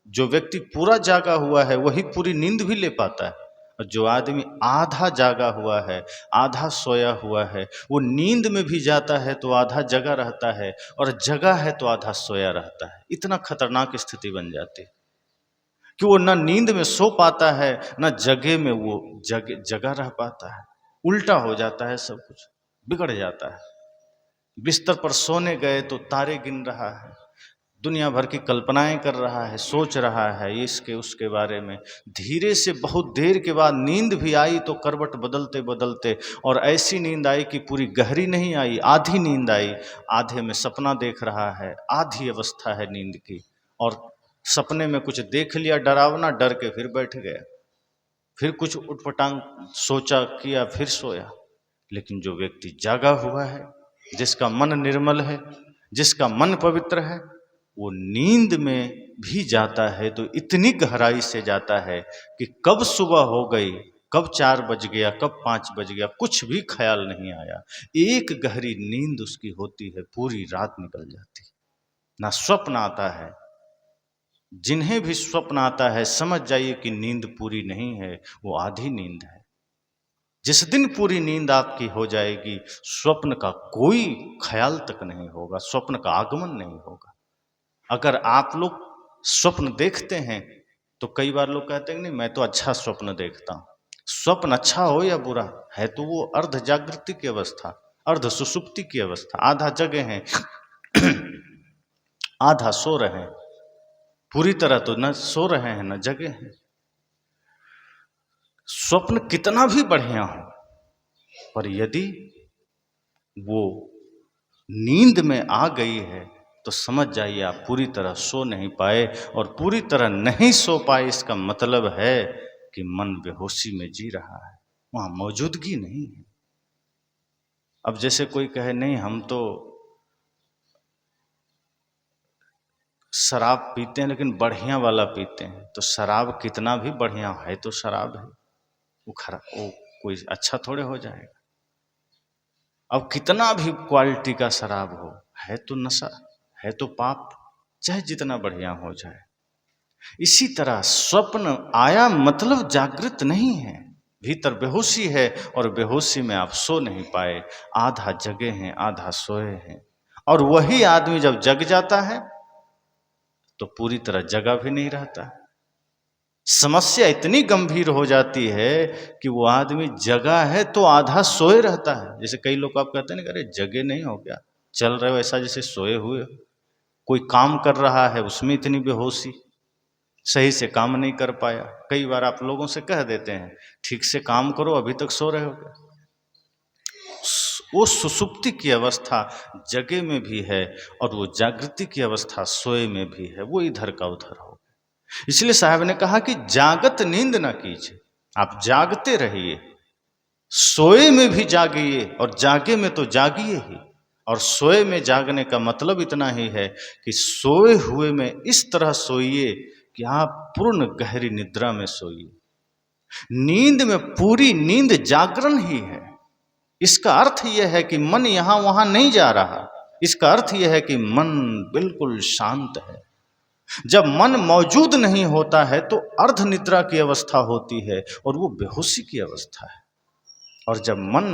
जो व्यक्ति पूरा जागा हुआ है वही पूरी नींद भी ले पाता है, और जो आदमी आधा जागा हुआ है, आधा सोया हुआ है, वो नींद में भी जाता है तो आधा जगा रहता है, और जगा है तो आधा सोया रहता है। इतना खतरनाक स्थिति बन जाती है कि वो ना नींद में सो पाता है, ना जगे में वो जगा रह पाता है। उल्टा हो जाता है, सब कुछ बिगड़ जाता है। बिस्तर पर सोने गए तो तारे गिन रहा है, दुनिया भर की कल्पनाएं कर रहा है, सोच रहा है इसके उसके बारे में। धीरे से बहुत देर के बाद नींद भी आई तो करवट बदलते बदलते, और ऐसी नींद आई कि पूरी गहरी नहीं आई, आधी नींद आई। आधे में सपना देख रहा है, आधी अवस्था है नींद की, और सपने में कुछ देख लिया डरावना, डर के फिर बैठ गया, फिर कुछ उटपटांग सोचा किया, फिर सोया। लेकिन जो व्यक्ति जागा हुआ है, जिसका मन निर्मल है, जिसका मन पवित्र है, वो नींद में भी जाता है तो इतनी गहराई से जाता है कि कब सुबह हो गई, कब 4 बज गया, कब 5 बज गया, कुछ भी ख्याल नहीं आया। एक गहरी नींद उसकी होती है, पूरी रात निकल जाती है, ना स्वप्न आता है। जिन्हें भी स्वप्न आता है समझ जाइए कि नींद पूरी नहीं है, वो आधी नींद है। जिस दिन पूरी नींद आपकी हो जाएगी, स्वप्न का कोई ख्याल तक नहीं होगा, स्वप्न का आगमन नहीं होगा। अगर आप लोग स्वप्न देखते हैं तो कई बार लोग कहते हैं नहीं मैं तो अच्छा स्वप्न देखता हूं। स्वप्न अच्छा हो या बुरा है तो वो अर्ध जागृति की अवस्था, अर्ध सुसुप्ति की अवस्था। आधा जगे हैं आधा सो रहे हैं, पूरी तरह तो न सो रहे हैं न जगे हैं। स्वप्न कितना भी बढ़िया हो, पर यदि वो नींद में आ गई है तो समझ जाइए आप पूरी तरह सो नहीं पाए, और पूरी तरह नहीं सो पाए इसका मतलब है कि मन बेहोशी में जी रहा है, वहां मौजूदगी नहीं है। अब जैसे कोई कहे नहीं हम तो शराब पीते हैं लेकिन बढ़िया वाला पीते हैं, तो शराब कितना भी बढ़िया है तो शराब है, वो खराब, वो कोई अच्छा थोड़े हो जाएगा। अब कितना भी क्वालिटी का शराब हो, है तो नशा, है तो पाप, चाहे जितना बढ़िया हो जाए। इसी तरह स्वप्न आया मतलब जागृत नहीं है, भीतर बेहोशी है, और बेहोशी में आप सो नहीं पाए, आधा जगे हैं आधा सोए हैं। और वही आदमी जब जग जाता है तो पूरी तरह जगा भी नहीं रहता। समस्या इतनी गंभीर हो जाती है कि वो आदमी जगा है तो आधा सोए रहता है। जैसे कई लोग आप कहते हैं ना, अरे जगे नहीं हो क्या, चल रहे हो ऐसा जैसे सोए हुए। कोई काम कर रहा है उसमें इतनी बेहोशी, सही से काम नहीं कर पाया। कई बार आप लोगों से कह देते हैं ठीक से काम करो, अभी तक सो रहे हो क्या। वो सुसुप्ति की अवस्था जगे में भी है, और वो जागृति की अवस्था सोए में भी है, वो इधर का उधर हो। इसलिए साहब ने कहा कि जागत नींद ना कीजिए, आप जागते रहिए, सोए में भी जागिए और जागे में तो जागिए ही। और सोए में जागने का मतलब इतना ही है कि सोए हुए में इस तरह सोइए कि आप पूर्ण गहरी निद्रा में सोइए। नींद में पूरी नींद जागरण ही है। इसका अर्थ यह है कि मन यहां वहां नहीं जा रहा, इसका अर्थ यह है कि मन बिल्कुल शांत है। जब मन मौजूद नहीं होता है तो अर्ध निद्रा की अवस्था होती है, और वो बेहोशी की अवस्था है। और जब मन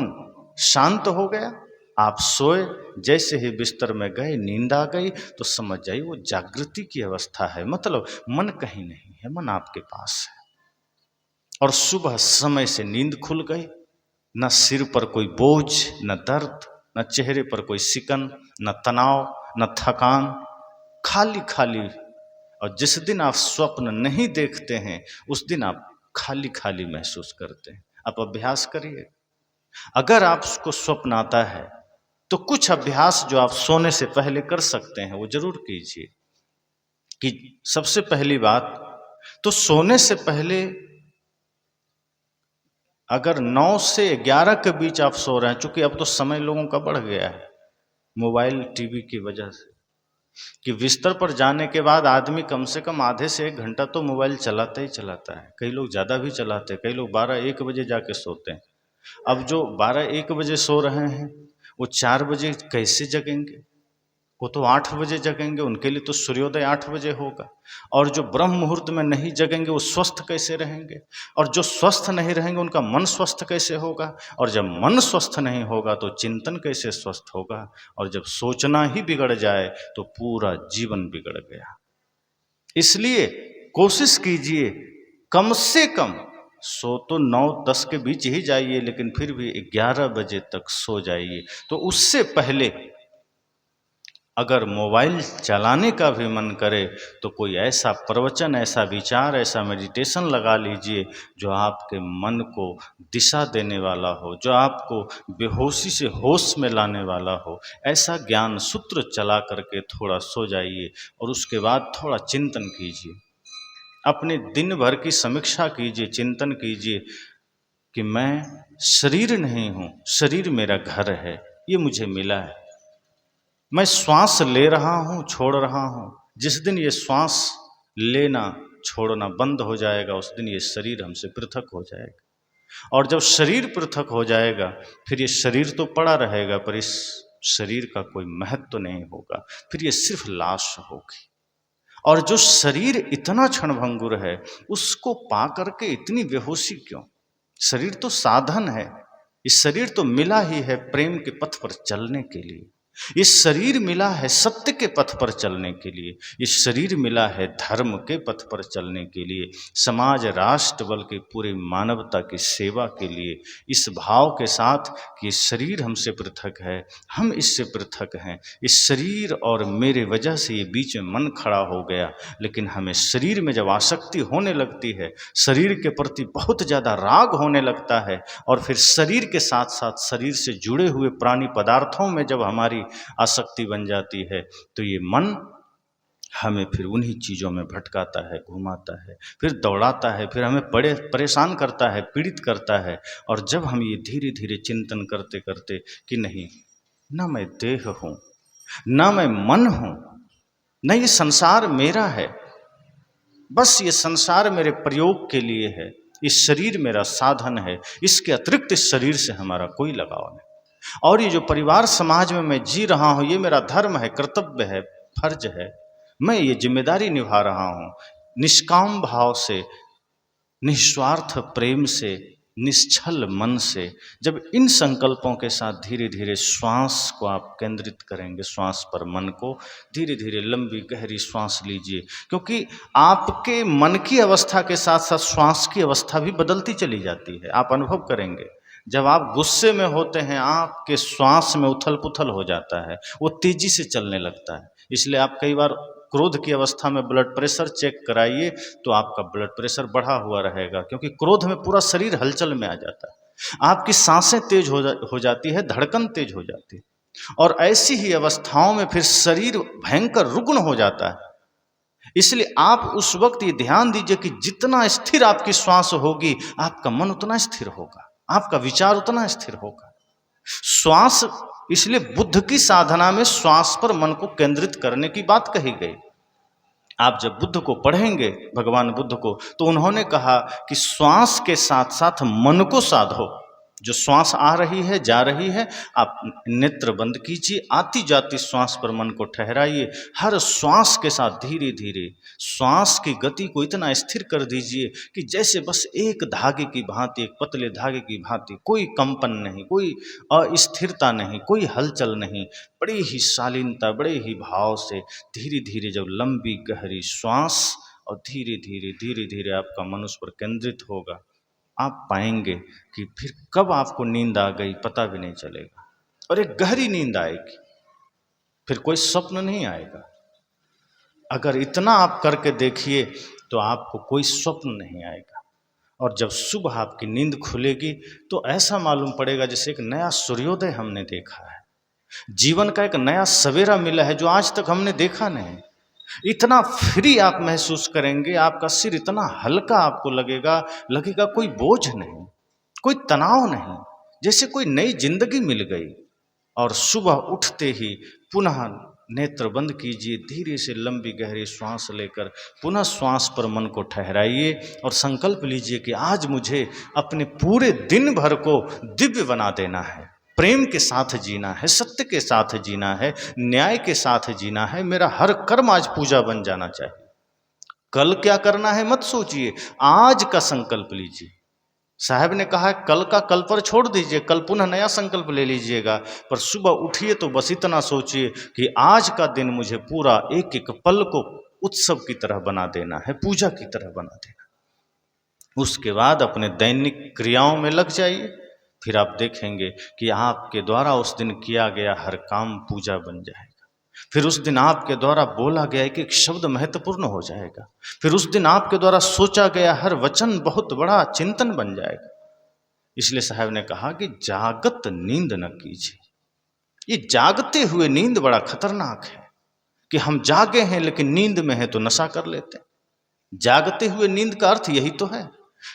शांत हो गया, आप सोए, जैसे ही बिस्तर में गए नींद आ गई, तो समझ जाइए वो जागृति की अवस्था है। मतलब मन कहीं नहीं है, मन आपके पास है। और सुबह समय से नींद खुल गई, न सिर पर कोई बोझ, न दर्द, न चेहरे पर कोई सिकन, न तनाव, न थकान, खाली खाली। और जिस दिन आप स्वप्न नहीं देखते हैं उस दिन आप खाली खाली महसूस करते हैं। आप अभ्यास करिए, अगर आपको स्वप्न आता है तो कुछ अभ्यास जो आप सोने से पहले कर सकते हैं वो जरूर कीजिए। कि सबसे पहली बात तो सोने से पहले अगर 9 से 11 के बीच आप सो रहे हैं, चूंकि अब तो समय लोगों का बढ़ गया है मोबाइल टीवी की वजह से, कि बिस्तर पर जाने के बाद आदमी कम से कम आधे से 1 घंटा तो मोबाइल चलाता ही चलाता है। कई लोग ज़्यादा भी चलाते हैं, कई लोग 12-1 बजे जाके सोते हैं। अब जो 12-1 बजे सो रहे हैं वो 4 बजे कैसे जगेंगे, वो तो 8 बजे जगेंगे, उनके लिए तो सूर्योदय 8 बजे होगा। और जो ब्रह्म मुहूर्त में नहीं जगेंगे वो स्वस्थ कैसे रहेंगे? और जो स्वस्थ नहीं रहेंगे उनका मन स्वस्थ कैसे होगा? और जब मन स्वस्थ नहीं होगा तो चिंतन कैसे स्वस्थ होगा? और जब सोचना ही बिगड़ जाए तो पूरा जीवन बिगड़ गया। इसलिए कोशिश कीजिए कम से कम, सो तो 9-10 के बीच ही जाइए, लेकिन फिर भी 11 बजे तक सो जाइए। तो उससे पहले अगर मोबाइल चलाने का भी मन करे तो कोई ऐसा प्रवचन, ऐसा विचार, ऐसा मेडिटेशन लगा लीजिए जो आपके मन को दिशा देने वाला हो, जो आपको बेहोशी से होश में लाने वाला हो। ऐसा ज्ञान सूत्र चला करके थोड़ा सो जाइए और उसके बाद थोड़ा चिंतन कीजिए, अपने दिन भर की समीक्षा कीजिए, चिंतन कीजिए कि मैं शरीर नहीं हूँ, शरीर मेरा घर है, ये मुझे मिला है। मैं श्वास ले रहा हूँ, छोड़ रहा हूँ। जिस दिन ये श्वास लेना छोड़ना बंद हो जाएगा उस दिन ये शरीर हमसे पृथक हो जाएगा। और जब शरीर पृथक हो जाएगा फिर ये शरीर तो पड़ा रहेगा पर इस शरीर का कोई महत्व तो नहीं होगा, फिर ये सिर्फ लाश होगी। और जो शरीर इतना क्षणभंगुर है उसको पा करके इतनी बेहोशी क्यों? शरीर तो साधन है, इस शरीर तो मिला ही है प्रेम के पथ पर चलने के लिए। ये शरीर मिला है सत्य के पथ पर चलने के लिए, ये शरीर मिला है धर्म के पथ पर चलने के लिए, समाज राष्ट्र बल्कि पूरी मानवता की सेवा के लिए। इस भाव के साथ कि शरीर हमसे पृथक है, हम इससे पृथक हैं, इस शरीर और मेरे वजह से ये बीच में मन खड़ा हो गया। लेकिन हमें शरीर में जब आसक्ति होने लगती है, शरीर के प्रति बहुत ज़्यादा राग होने लगता है, और फिर शरीर के साथ साथ शरीर से जुड़े हुए प्राणी पदार्थों में जब हमारी आसक्ति बन जाती है तो ये मन हमें फिर उन्हीं चीज़ों में भटकाता है, घुमाता है, फिर दौड़ाता है, फिर हमें परेशान करता है, पीड़ित करता है। और जब हम ये धीरे धीरे चिंतन करते करते कि नहीं, ना मैं देह हूँ, ना मैं मन हूँ, न ये संसार मेरा है, बस ये संसार मेरे प्रयोग के लिए है, इस शरीर मेरा साधन है, इसके अतिरिक्त इस शरीर से हमारा कोई लगाव नहीं। और ये जो परिवार समाज में मैं जी रहा हूँ ये मेरा धर्म है, कर्तव्य है, फर्ज है, मैं ये जिम्मेदारी निभा रहा हूँ निष्काम भाव से, निस्वार्थ प्रेम से, निश्चल मन से। जब इन संकल्पों के साथ धीरे धीरे श्वास को आप केंद्रित करेंगे, श्वास पर मन को धीरे धीरे लंबी गहरी श्वास लीजिए, क्योंकि आपके मन की अवस्था के साथ साथ श्वास की अवस्था भी बदलती चली जाती है। आप अनुभव करेंगे जब आप गुस्से में होते हैं आपके श्वास में उथल पुथल हो जाता है, वो तेजी से चलने लगता है। इसलिए आप कई बार क्रोध की अवस्था में ब्लड प्रेशर चेक कराइए तो आपका ब्लड प्रेशर बढ़ा हुआ रहेगा, क्योंकि क्रोध में पूरा शरीर हलचल में आ जाता है, आपकी सांसें तेज हो जाती है, धड़कन तेज हो जाती है, और ऐसी ही अवस्थाओं में फिर शरीर भयंकर रुग्ण हो जाता है। इसलिए आप उस वक्त ये ध्यान दीजिए कि जितना स्थिर आपकी श्वास होगी आपका मन उतना स्थिर होगा, आपका विचार उतना स्थिर होगा। श्वास, इसलिए बुद्ध की साधना में श्वास पर मन को केंद्रित करने की बात कही गई। आप जब बुद्ध को पढ़ेंगे, भगवान बुद्ध को, तो उन्होंने कहा कि श्वास के साथ साथ मन को साधो। जो श्वास आ रही है जा रही है, आप नेत्र बंद कीजिए, आती जाती श्वास पर मन को ठहराइए। हर श्वास के साथ धीरे धीरे श्वास की गति को इतना स्थिर कर दीजिए कि जैसे बस एक धागे की भांति, एक पतले धागे की भांति, कोई कंपन नहीं, कोई अस्थिरता नहीं, कोई हलचल नहीं, बड़ी ही शालीनता, बड़े ही भाव से धीरे धीरे जब लंबी गहरी श्वास और धीरे धीरे धीरे धीरे आपका मन उस पर केंद्रित होगा, आप पाएंगे कि फिर कब आपको नींद आ गई पता भी नहीं चलेगा, और एक गहरी नींद आएगी, फिर कोई स्वप्न नहीं आएगा। अगर इतना आप करके देखिए तो आपको कोई स्वप्न नहीं आएगा, और जब सुबह आपकी नींद खुलेगी तो ऐसा मालूम पड़ेगा जैसे एक नया सूर्योदय हमने देखा है, जीवन का एक नया सवेरा मिला है जो आज तक हमने देखा नहीं। इतना फ्री आप महसूस करेंगे, आपका सिर इतना हल्का आपको लगेगा कोई बोझ नहीं, कोई तनाव नहीं, जैसे कोई नई जिंदगी मिल गई। और सुबह उठते ही पुनः नेत्र बंद कीजिए, धीरे से लंबी गहरी श्वास लेकर पुनः श्वास पर मन को ठहराइए और संकल्प लीजिए कि आज मुझे अपने पूरे दिन भर को दिव्य बना देना है, प्रेम के साथ जीना है, सत्य के साथ जीना है, न्याय के साथ जीना है। मेरा हर कर्म आज पूजा बन जाना चाहिए। कल क्या करना है मत सोचिए, आज का संकल्प लीजिए। साहब ने कहा कल का कल पर छोड़ दीजिए, कल पुनः नया संकल्प ले लीजिएगा, पर सुबह उठिए तो बस इतना सोचिए कि आज का दिन मुझे पूरा एक एक पल को उत्सव की तरह बना देना है, पूजा की तरह बना देना। उसके बाद अपने दैनिक क्रियाओं में लग जाइए, फिर आप देखेंगे कि आपके द्वारा उस दिन किया गया हर काम पूजा बन जाएगा। फिर उस दिन आपके द्वारा बोला गया एक एक शब्द महत्वपूर्ण हो जाएगा। फिर उस दिन आपके द्वारा सोचा गया हर वचन बहुत बड़ा चिंतन बन जाएगा। इसलिए साहब ने कहा कि जागत नींद न कीजिए। ये जागते हुए नींद बड़ा खतरनाक है कि हम जागे हैं लेकिन नींद में है तो नशा कर लेते हैं। जागते हुए नींद का अर्थ यही तो है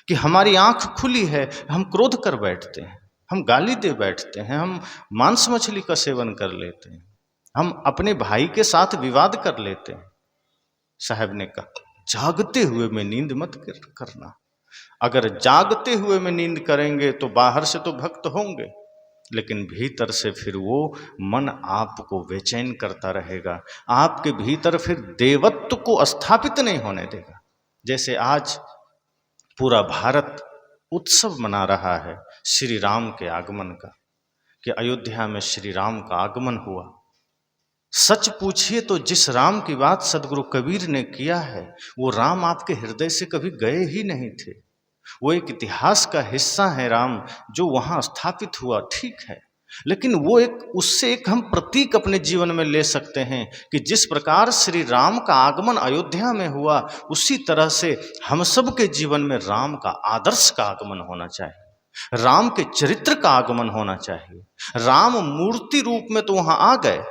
कि हमारी आंख खुली है, हम क्रोध कर बैठते हैं, हम गाली दे बैठते हैं, हम मांस मछली का सेवन कर लेते हैं, हम अपने भाई के साथ विवाद कर लेते हैं। साहब ने कहा जागते हुए में नींद मत करना। अगर जागते हुए में नींद करेंगे तो बाहर से तो भक्त होंगे, लेकिन भीतर से फिर वो मन आपको बेचैन करता रहेगा, आपके भीतर फिर देवत्व को स्थापित नहीं होने देगा। जैसे आज पूरा भारत उत्सव मना रहा है श्री राम के आगमन का, कि अयोध्या में श्री राम का आगमन हुआ। सच पूछिए तो जिस राम की बात सदगुरु कबीर ने किया है, वो राम आपके हृदय से कभी गए ही नहीं थे। वो एक इतिहास का हिस्सा है राम, जो वहाँ स्थापित हुआ, ठीक है, लेकिन वो एक उससे एक हम प्रतीक अपने जीवन में ले सकते हैं कि जिस प्रकार श्री राम का आगमन अयोध्या में हुआ, उसी तरह से हम सब के जीवन में राम का आदर्श का आगमन होना चाहिए, राम के चरित्र का आगमन होना चाहिए। राम मूर्ति रूप में तो वहाँ आ गए,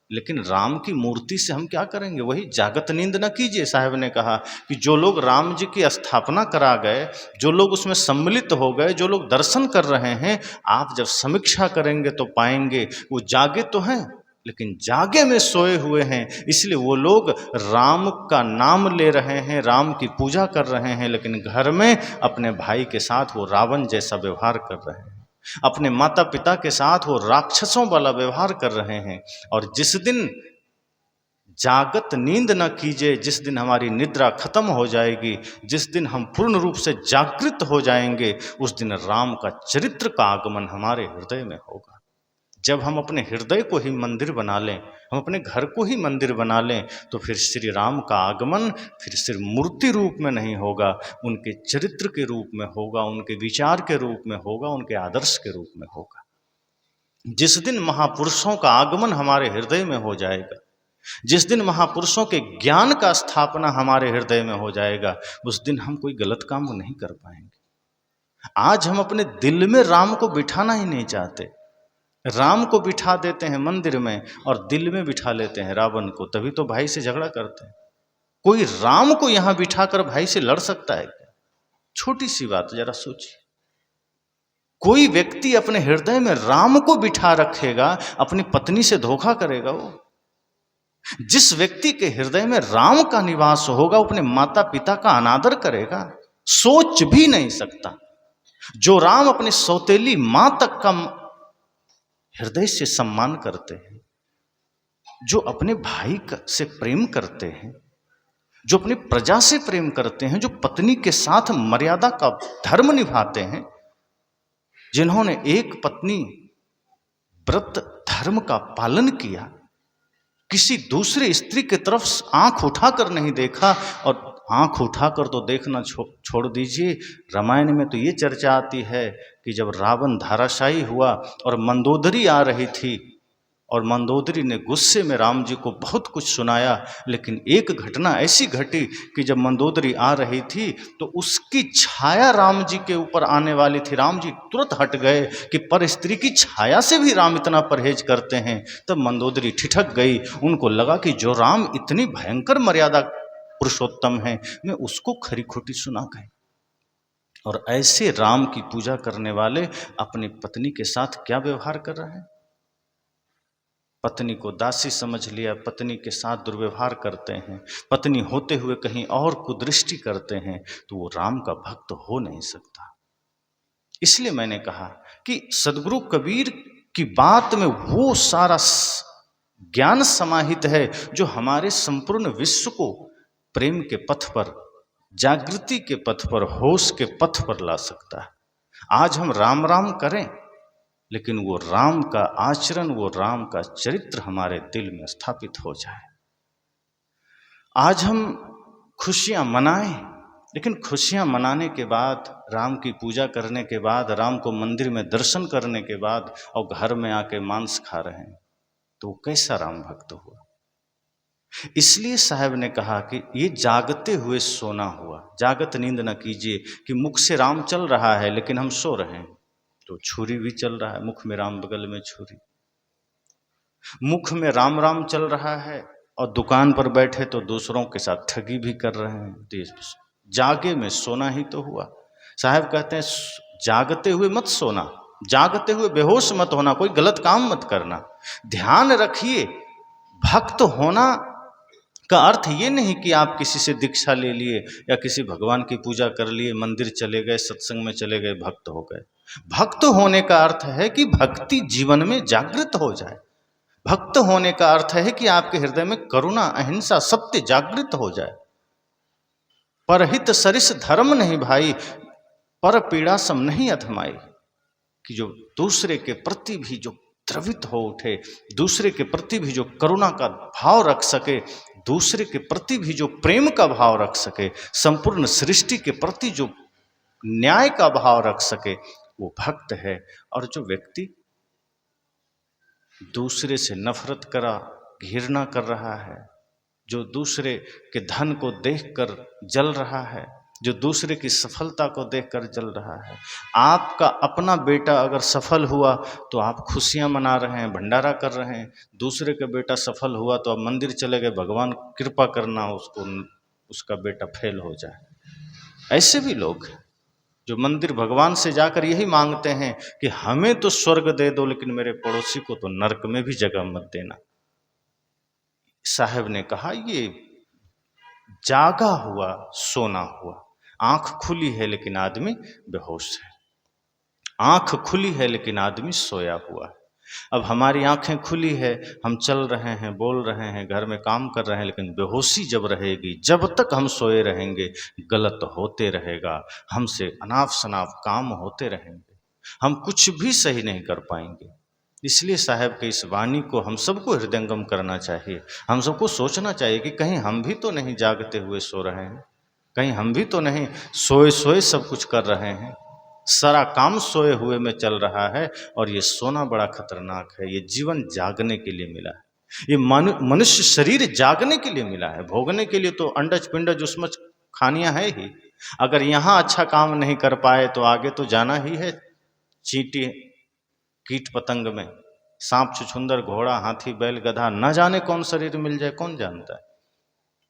लेकिन राम की मूर्ति से हम क्या करेंगे? वही जागत नींद न कीजिए। साहब ने कहा कि जो लोग राम जी की स्थापना करा गए, जो लोग उसमें सम्मिलित हो गए, जो लोग दर्शन कर रहे हैं, आप जब समीक्षा करेंगे तो पाएंगे वो जागे तो हैं लेकिन जागे में सोए हुए हैं। इसलिए वो लोग राम का नाम ले रहे हैं, राम की पूजा कर रहे हैं, लेकिन घर में अपने भाई के साथ वो रावण जैसा व्यवहार कर रहे हैं, अपने माता पिता के साथ वो राक्षसों वाला व्यवहार कर रहे हैं। और जिस दिन जागत नींद न कीजिए, जिस दिन हमारी निद्रा खत्म हो जाएगी, जिस दिन हम पूर्ण रूप से जागृत हो जाएंगे, उस दिन राम का चरित्र का आगमन हमारे हृदय में होगा। जब हम अपने हृदय को ही मंदिर बना लें, हम अपने घर को ही मंदिर बना लें, तो फिर श्री राम का आगमन फिर सिर्फ मूर्ति रूप में नहीं होगा, उनके चरित्र के रूप में होगा, उनके विचार के रूप में होगा, उनके आदर्श के रूप में होगा। जिस दिन महापुरुषों का आगमन हमारे हृदय में हो जाएगा, जिस दिन महापुरुषों के ज्ञान का स्थापना हमारे हृदय में हो जाएगा, उस दिन हम कोई गलत काम नहीं कर पाएंगे। आज हम अपने दिल में राम को बिठाना ही नहीं चाहते, राम को बिठा देते हैं मंदिर में और दिल में बिठा लेते हैं रावण को, तभी तो भाई से झगड़ा करते हैं। कोई राम को यहां बिठाकर भाई से लड़ सकता है क्या? छोटी सी बात जरा सोचिए। कोई व्यक्ति अपने हृदय में राम को बिठा रखेगा, अपनी पत्नी से धोखा करेगा? वो जिस व्यक्ति के हृदय में राम का निवास होगा, अपने माता पिता का अनादर करेगा, सोच भी नहीं सकता। जो राम अपनी सौतेली मां तक का हृदय से सम्मान करते हैं, जो अपने भाई से प्रेम करते हैं, जो अपनी प्रजा से प्रेम करते हैं, जो पत्नी के साथ मर्यादा का धर्म निभाते हैं, जिन्होंने एक पत्नी व्रत धर्म का पालन किया, किसी दूसरे स्त्री की तरफ आंख उठाकर नहीं देखा, और आंख उठाकर तो देखना छोड़ दीजिए, रामायण में तो ये चर्चा आती है कि जब रावण धाराशायी हुआ और मंदोदरी आ रही थी, और मंदोदरी ने गुस्से में राम जी को बहुत कुछ सुनाया, लेकिन एक घटना ऐसी घटी कि जब मंदोदरी आ रही थी तो उसकी छाया राम जी के ऊपर आने वाली थी। राम जी तुरंत हट गए कि पर स्त्री की छाया से भी राम इतना परहेज करते हैं। तब मंदोदरी ठिठक गई, उनको लगा कि जो राम इतनी भयंकर मर्यादा पुरुषोत्तम है, मैं उसको खरी खोटी सुना गए। और ऐसे राम की पूजा करने वाले अपनी पत्नी के साथ क्या व्यवहार कर रहे हैं? पत्नी को दासी समझ लिया, पत्नी के साथ दुर्व्यवहार करते हैं, पत्नी होते हुए कहीं और कुदृष्टि करते हैं, तो वो राम का भक्त हो नहीं सकता। इसलिए मैंने कहा कि सदगुरु कबीर की बात में वो सारा ज्ञान समाहित है जो हमारे संपूर्ण विश्व को प्रेम के पथ पर, जागृति के पथ पर, होश के पथ पर ला सकता है। आज हम राम राम करें, लेकिन वो राम का आचरण, वो राम का चरित्र हमारे दिल में स्थापित हो जाए। आज हम खुशियां मनाएं, लेकिन खुशियां मनाने के बाद, राम की पूजा करने के बाद, राम को मंदिर में दर्शन करने के बाद और घर में आके मांस खा रहे हैं, तो वो कैसा राम भक्त हुआ? इसलिए साहब ने कहा कि ये जागते हुए सोना हुआ। जागत नींद न कीजिए कि मुख से राम चल रहा है लेकिन हम सो रहे हैं, तो छुरी भी चल रहा है, मुख में राम, बगल में छुरी। मुख में राम राम चल रहा है और दुकान पर बैठे तो दूसरों के साथ ठगी भी कर रहे हैं। तो जागे में सोना ही तो हुआ। साहब कहते हैं जागते हुए मत सोना, जागते हुए बेहोश मत होना, कोई गलत काम मत करना। ध्यान रखिए, भक्त होना का अर्थ ये नहीं कि आप किसी से दीक्षा ले लिए या किसी भगवान की पूजा कर लिए, मंदिर चले गए, सत्संग में चले गए, भक्त हो गए। भक्त होने का अर्थ है कि भक्ति जीवन में जागृत हो जाए। भक्त होने का अर्थ है कि आपके हृदय में करुणा, अहिंसा, सत्य जागृत हो जाए। परहित सरिस धर्म नहीं भाई, पर पीड़ा सम नहीं अधमाई। कि जो दूसरे के प्रति भी जो द्रवित हो उठे, दूसरे के प्रति भी जो करुणा का भाव रख सके, दूसरे के प्रति भी जो प्रेम का भाव रख सके, संपूर्ण सृष्टि के प्रति जो न्याय का भाव रख सके, वो भक्त है। और जो व्यक्ति दूसरे से नफरत करा, घृणा कर रहा है, जो दूसरे के धन को देखकर जल रहा है, जो दूसरे की सफलता को देखकर जल रहा है। आपका अपना बेटा अगर सफल हुआ तो आप खुशियां मना रहे हैं, भंडारा कर रहे हैं। दूसरे का बेटा सफल हुआ तो आप मंदिर चले गए, भगवान कृपा करना उसको, उसका बेटा फेल हो जाए। ऐसे भी लोग जो मंदिर भगवान से जाकर यही मांगते हैं कि हमें तो स्वर्ग दे दो, लेकिन मेरे पड़ोसी को तो नरक में भी जगह मत देना। साहब ने कहा ये जागा हुआ सोना हुआ। आंख खुली है लेकिन आदमी बेहोश है, आंख खुली है लेकिन आदमी सोया हुआ है। अब हमारी आंखें खुली है, हम चल रहे हैं, बोल रहे हैं, घर में काम कर रहे हैं, लेकिन बेहोशी जब रहेगी, जब तक हम सोए रहेंगे, गलत होते रहेगा, हमसे अनाप शनाप काम होते रहेंगे, हम कुछ भी सही नहीं कर पाएंगे। इसलिए साहब के इस वाणी को हम सबको हृदयंगम करना चाहिए। हम सबको सोचना चाहिए कि कहीं हम भी तो नहीं जागते हुए सो रहे हैं, कहीं हम भी तो नहीं सोए सोए सब कुछ कर रहे हैं। सारा काम सोए हुए में चल रहा है और ये सोना बड़ा खतरनाक है। ये जीवन जागने के लिए मिला है, ये मनुष्य शरीर जागने के लिए मिला है। भोगने के लिए तो अंडज पिंडज उसमें खानियां है ही। अगर यहाँ अच्छा काम नहीं कर पाए तो आगे तो जाना ही है। चींटी कीट पतंग में, सांप छुछुंदर, घोड़ा हाथी बैल गधा, न जाने कौन शरीर मिल जाए, कौन जानता है।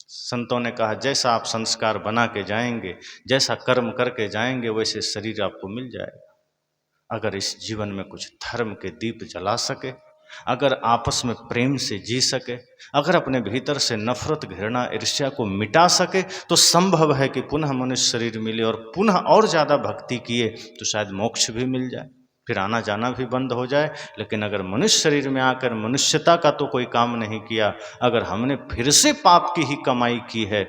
संतों ने कहा जैसा आप संस्कार बना के जाएंगे, जैसा कर्म करके जाएंगे, वैसे शरीर आपको मिल जाएगा। अगर इस जीवन में कुछ धर्म के दीप जला सके, अगर आपस में प्रेम से जी सके, अगर अपने भीतर से नफरत, घृणा, ईर्ष्या को मिटा सके, तो संभव है कि पुनः मनुष्य शरीर मिले और पुनः और ज़्यादा भक्ति किए तो शायद मोक्ष भी मिल जाए, फिर आना जाना भी बंद हो जाए। लेकिन अगर मनुष्य शरीर में आकर मनुष्यता का तो कोई काम नहीं किया, अगर हमने फिर से पाप की ही कमाई की है,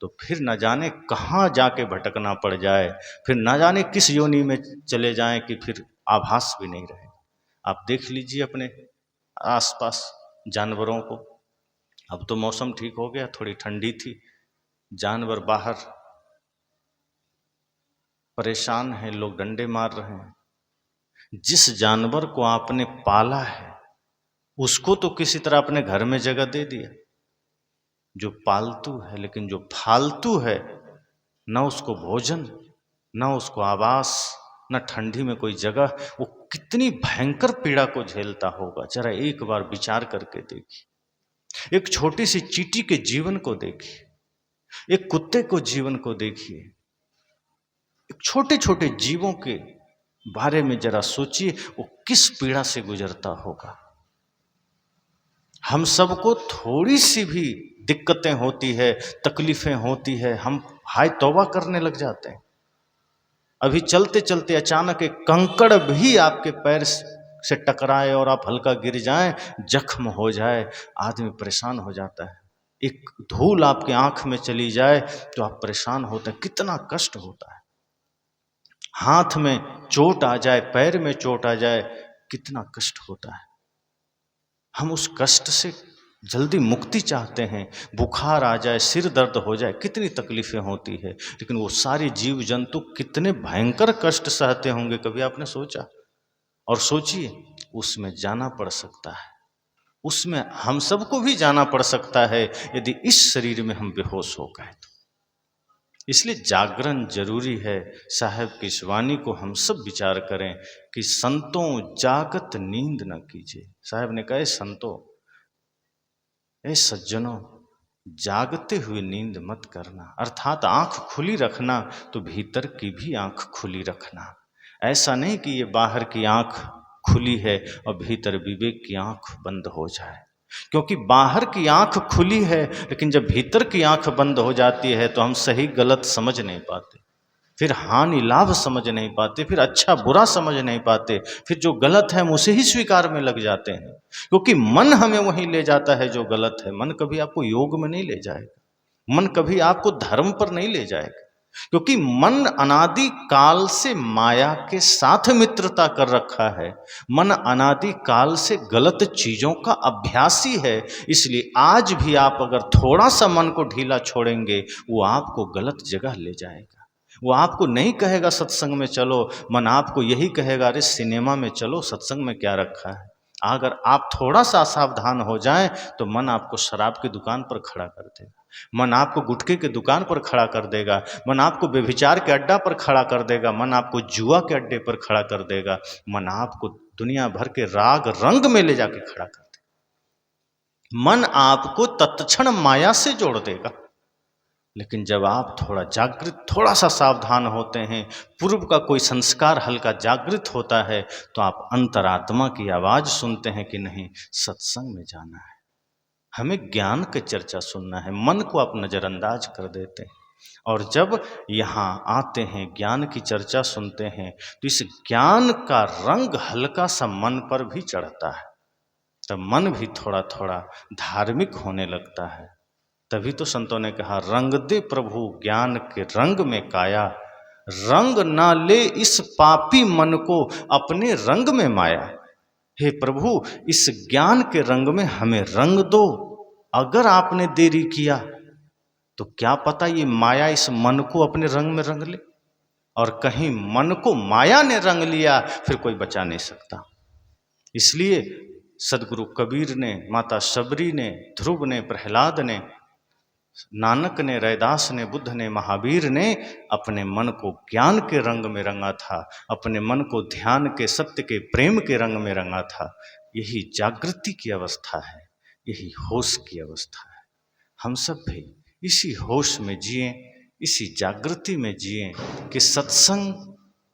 तो फिर न जाने कहाँ जाके भटकना पड़ जाए, फिर न जाने किस योनि में चले जाएं कि फिर आभास भी नहीं रहे। आप देख लीजिए अपने आसपास जानवरों को। अब तो मौसम ठीक हो गया, थोड़ी ठंडी थी, जानवर बाहर परेशान हैं, लोग डंडे मार रहे हैं। जिस जानवर को आपने पाला है उसको तो किसी तरह अपने घर में जगह दे दिया, जो पालतू है, लेकिन जो फालतू है, न उसको भोजन, न उसको आवास, न ठंडी में कोई जगह, वो कितनी भयंकर पीड़ा को झेलता होगा। जरा एक बार विचार करके देखिए। एक छोटी सी चींटी के जीवन को देखिए, एक कुत्ते को जीवन को देखिए, एक छोटे छोटे जीवों के बारे में जरा सोचिए, वो किस पीड़ा से गुजरता होगा। हम सबको थोड़ी सी भी दिक्कतें होती है, तकलीफें होती है, हम हाय तौबा करने लग जाते हैं। अभी चलते चलते अचानक एक कंकड़ भी आपके पैर से टकराए और आप हल्का गिर जाएं, जख्म हो जाए, आदमी परेशान हो जाता है। एक धूल आपके आंख में चली जाए तो आप परेशान होते हैं, कितना कष्ट होता है। हाथ में चोट आ जाए, पैर में चोट आ जाए, कितना कष्ट होता है। हम उस कष्ट से जल्दी मुक्ति चाहते हैं। बुखार आ जाए, सिर दर्द हो जाए, कितनी तकलीफें होती है, लेकिन वो सारे जीव जंतु कितने भयंकर कष्ट सहते होंगे, कभी आपने सोचा? और सोचिए, उसमें जाना पड़ सकता है, उसमें हम सबको भी जाना पड़ सकता है यदि इस शरीर में हम बेहोश हो गए तो। इसलिए जागरण जरूरी है। साहब की इस वाणी को हम सब विचार करें कि संतों जागत नींद न कीजिए। साहब ने कहा, संतों, ए सज्जनों, जागते हुए नींद मत करना, अर्थात आंख खुली रखना तो भीतर की भी आंख खुली रखना। ऐसा नहीं कि ये बाहर की आंख खुली है और भीतर विवेक की आंख बंद हो जाए, क्योंकि बाहर की आंख खुली है लेकिन जब भीतर की आंख बंद हो जाती है तो हम सही गलत समझ नहीं पाते, फिर हानि लाभ समझ नहीं पाते, फिर अच्छा बुरा समझ नहीं पाते, फिर जो गलत है हम उसे ही स्वीकार में लग जाते हैं, क्योंकि मन हमें वहीं ले जाता है जो गलत है। मन कभी आपको योग में नहीं ले जाएगा, मन कभी आपको धर्म पर नहीं ले जाएगा, क्योंकि मन अनादि काल से माया के साथ मित्रता कर रखा है। मन अनादि काल से गलत चीजों का अभ्यासी है। इसलिए आज भी आप अगर थोड़ा सा मन को ढीला छोड़ेंगे, वो आपको गलत जगह ले जाएगा। वो आपको नहीं कहेगा सत्संग में चलो, मन आपको यही कहेगा, अरे सिनेमा में चलो, सत्संग में क्या रखा है। अगर आप थोड़ा सा सावधान हो जाएं तो मन आपको शराब की दुकान पर खड़ा कर देगा, मन आपको गुटखे की दुकान पर खड़ा कर देगा, मन आपको व्यभिचार के अड्डा पर खड़ा कर देगा, मन आपको जुआ के अड्डे पर खड़ा कर देगा, मन आपको दुनिया भर के राग रंग में ले जाके खड़ा कर देगा, मन आपको तत्क्षण माया से जोड़ देगा। लेकिन जब आप थोड़ा जागृत, थोड़ा सा सावधान होते हैं, पूर्व का कोई संस्कार हल्का जागृत होता है, तो आप अंतरात्मा की आवाज सुनते हैं कि नहीं, सत्संग में जाना है, हमें ज्ञान की चर्चा सुनना है। मन को आप नजरअंदाज कर देते हैं, और जब यहाँ आते हैं, ज्ञान की चर्चा सुनते हैं, तो इस ज्ञान का रंग हल्का सा मन पर भी चढ़ता है, तब मन भी थोड़ा थोड़ा धार्मिक होने लगता है। तभी तो संतों ने कहा, रंग दे प्रभु ज्ञान के रंग में काया, रंग ना ले इस पापी मन को अपने रंग में माया। हे प्रभु, इस ज्ञान के रंग में हमें रंग दो। अगर आपने देरी किया तो क्या पता ये माया इस मन को अपने रंग में रंग ले, और कहीं मन को माया ने रंग लिया, फिर कोई बचा नहीं सकता। इसलिए सदगुरु कबीर ने, माता शबरी ने, ध्रुव ने, प्रहलाद ने, नानक ने, रैदास ने, बुद्ध ने, महावीर ने अपने मन को ज्ञान के रंग में रंगा था, अपने मन को ध्यान के, सत्य के, प्रेम के रंग में रंगा था। यही जागृति की अवस्था है, यही होश की अवस्था है। हम सब भी इसी होश में जिएं, इसी जागृति में जिएं कि सत्संग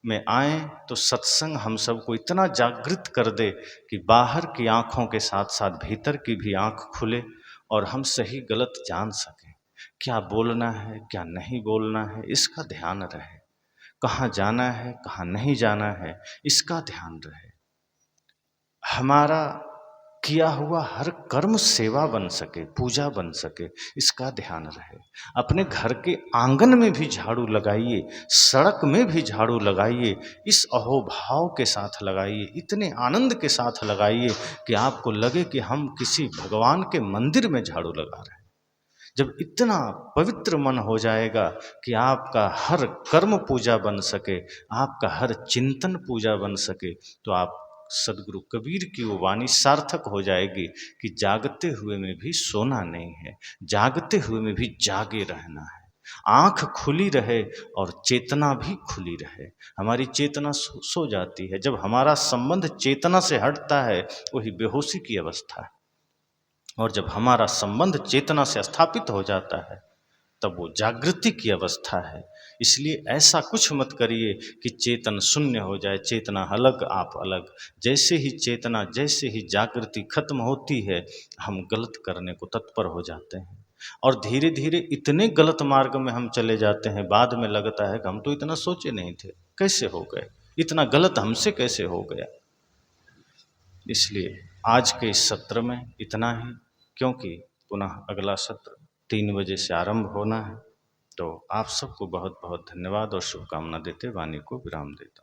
में आए तो सत्संग हम सबको इतना जागृत कर दे कि बाहर की आँखों के साथ साथ भीतर की भी आँख खुले और हम सही गलत जान सकें। क्या बोलना है, क्या नहीं बोलना है, इसका ध्यान रहे। कहाँ जाना है, कहाँ नहीं जाना है, इसका ध्यान रहे। हमारा किया हुआ हर कर्म सेवा बन सके, पूजा बन सके, इसका ध्यान रहे। अपने घर के आंगन में भी झाड़ू लगाइए, सड़क में भी झाड़ू लगाइए, इस अहोभाव के साथ लगाइए, इतने आनंद के साथ लगाइए कि आपको लगे कि हम किसी भगवान के मंदिर में झाड़ू लगा रहे हैं। जब इतना पवित्र मन हो जाएगा कि आपका हर कर्म पूजा बन सके, आपका हर चिंतन पूजा बन सके, तो आप सदगुरु कबीर की वो वाणी सार्थक हो जाएगी कि जागते हुए में भी सोना नहीं है, जागते हुए में भी जागे रहना है। आँख खुली रहे और चेतना भी खुली रहे। हमारी चेतना सो जाती है, जब हमारा संबंध चेतना से हटता है वही बेहोशी की अवस्था है, और जब हमारा संबंध चेतना से स्थापित हो जाता है तब वो जागृति की अवस्था है। इसलिए ऐसा कुछ मत करिए कि चेतन शून्य हो जाए, चेतना अलग आप अलग। जैसे ही चेतना, जैसे ही जागृति खत्म होती है, हम गलत करने को तत्पर हो जाते हैं, और धीरे धीरे इतने गलत मार्ग में हम चले जाते हैं, बाद में लगता है कि हम तो इतना सोचे नहीं थे, कैसे हो गए, इतना गलत हमसे कैसे हो गया। इसलिए आज के इस सत्र में इतना ही, क्योंकि पुनः अगला सत्र 3 बजे से आरंभ होना है। तो आप सबको बहुत बहुत धन्यवाद और शुभकामना देते वाणी को विराम देता हूँ।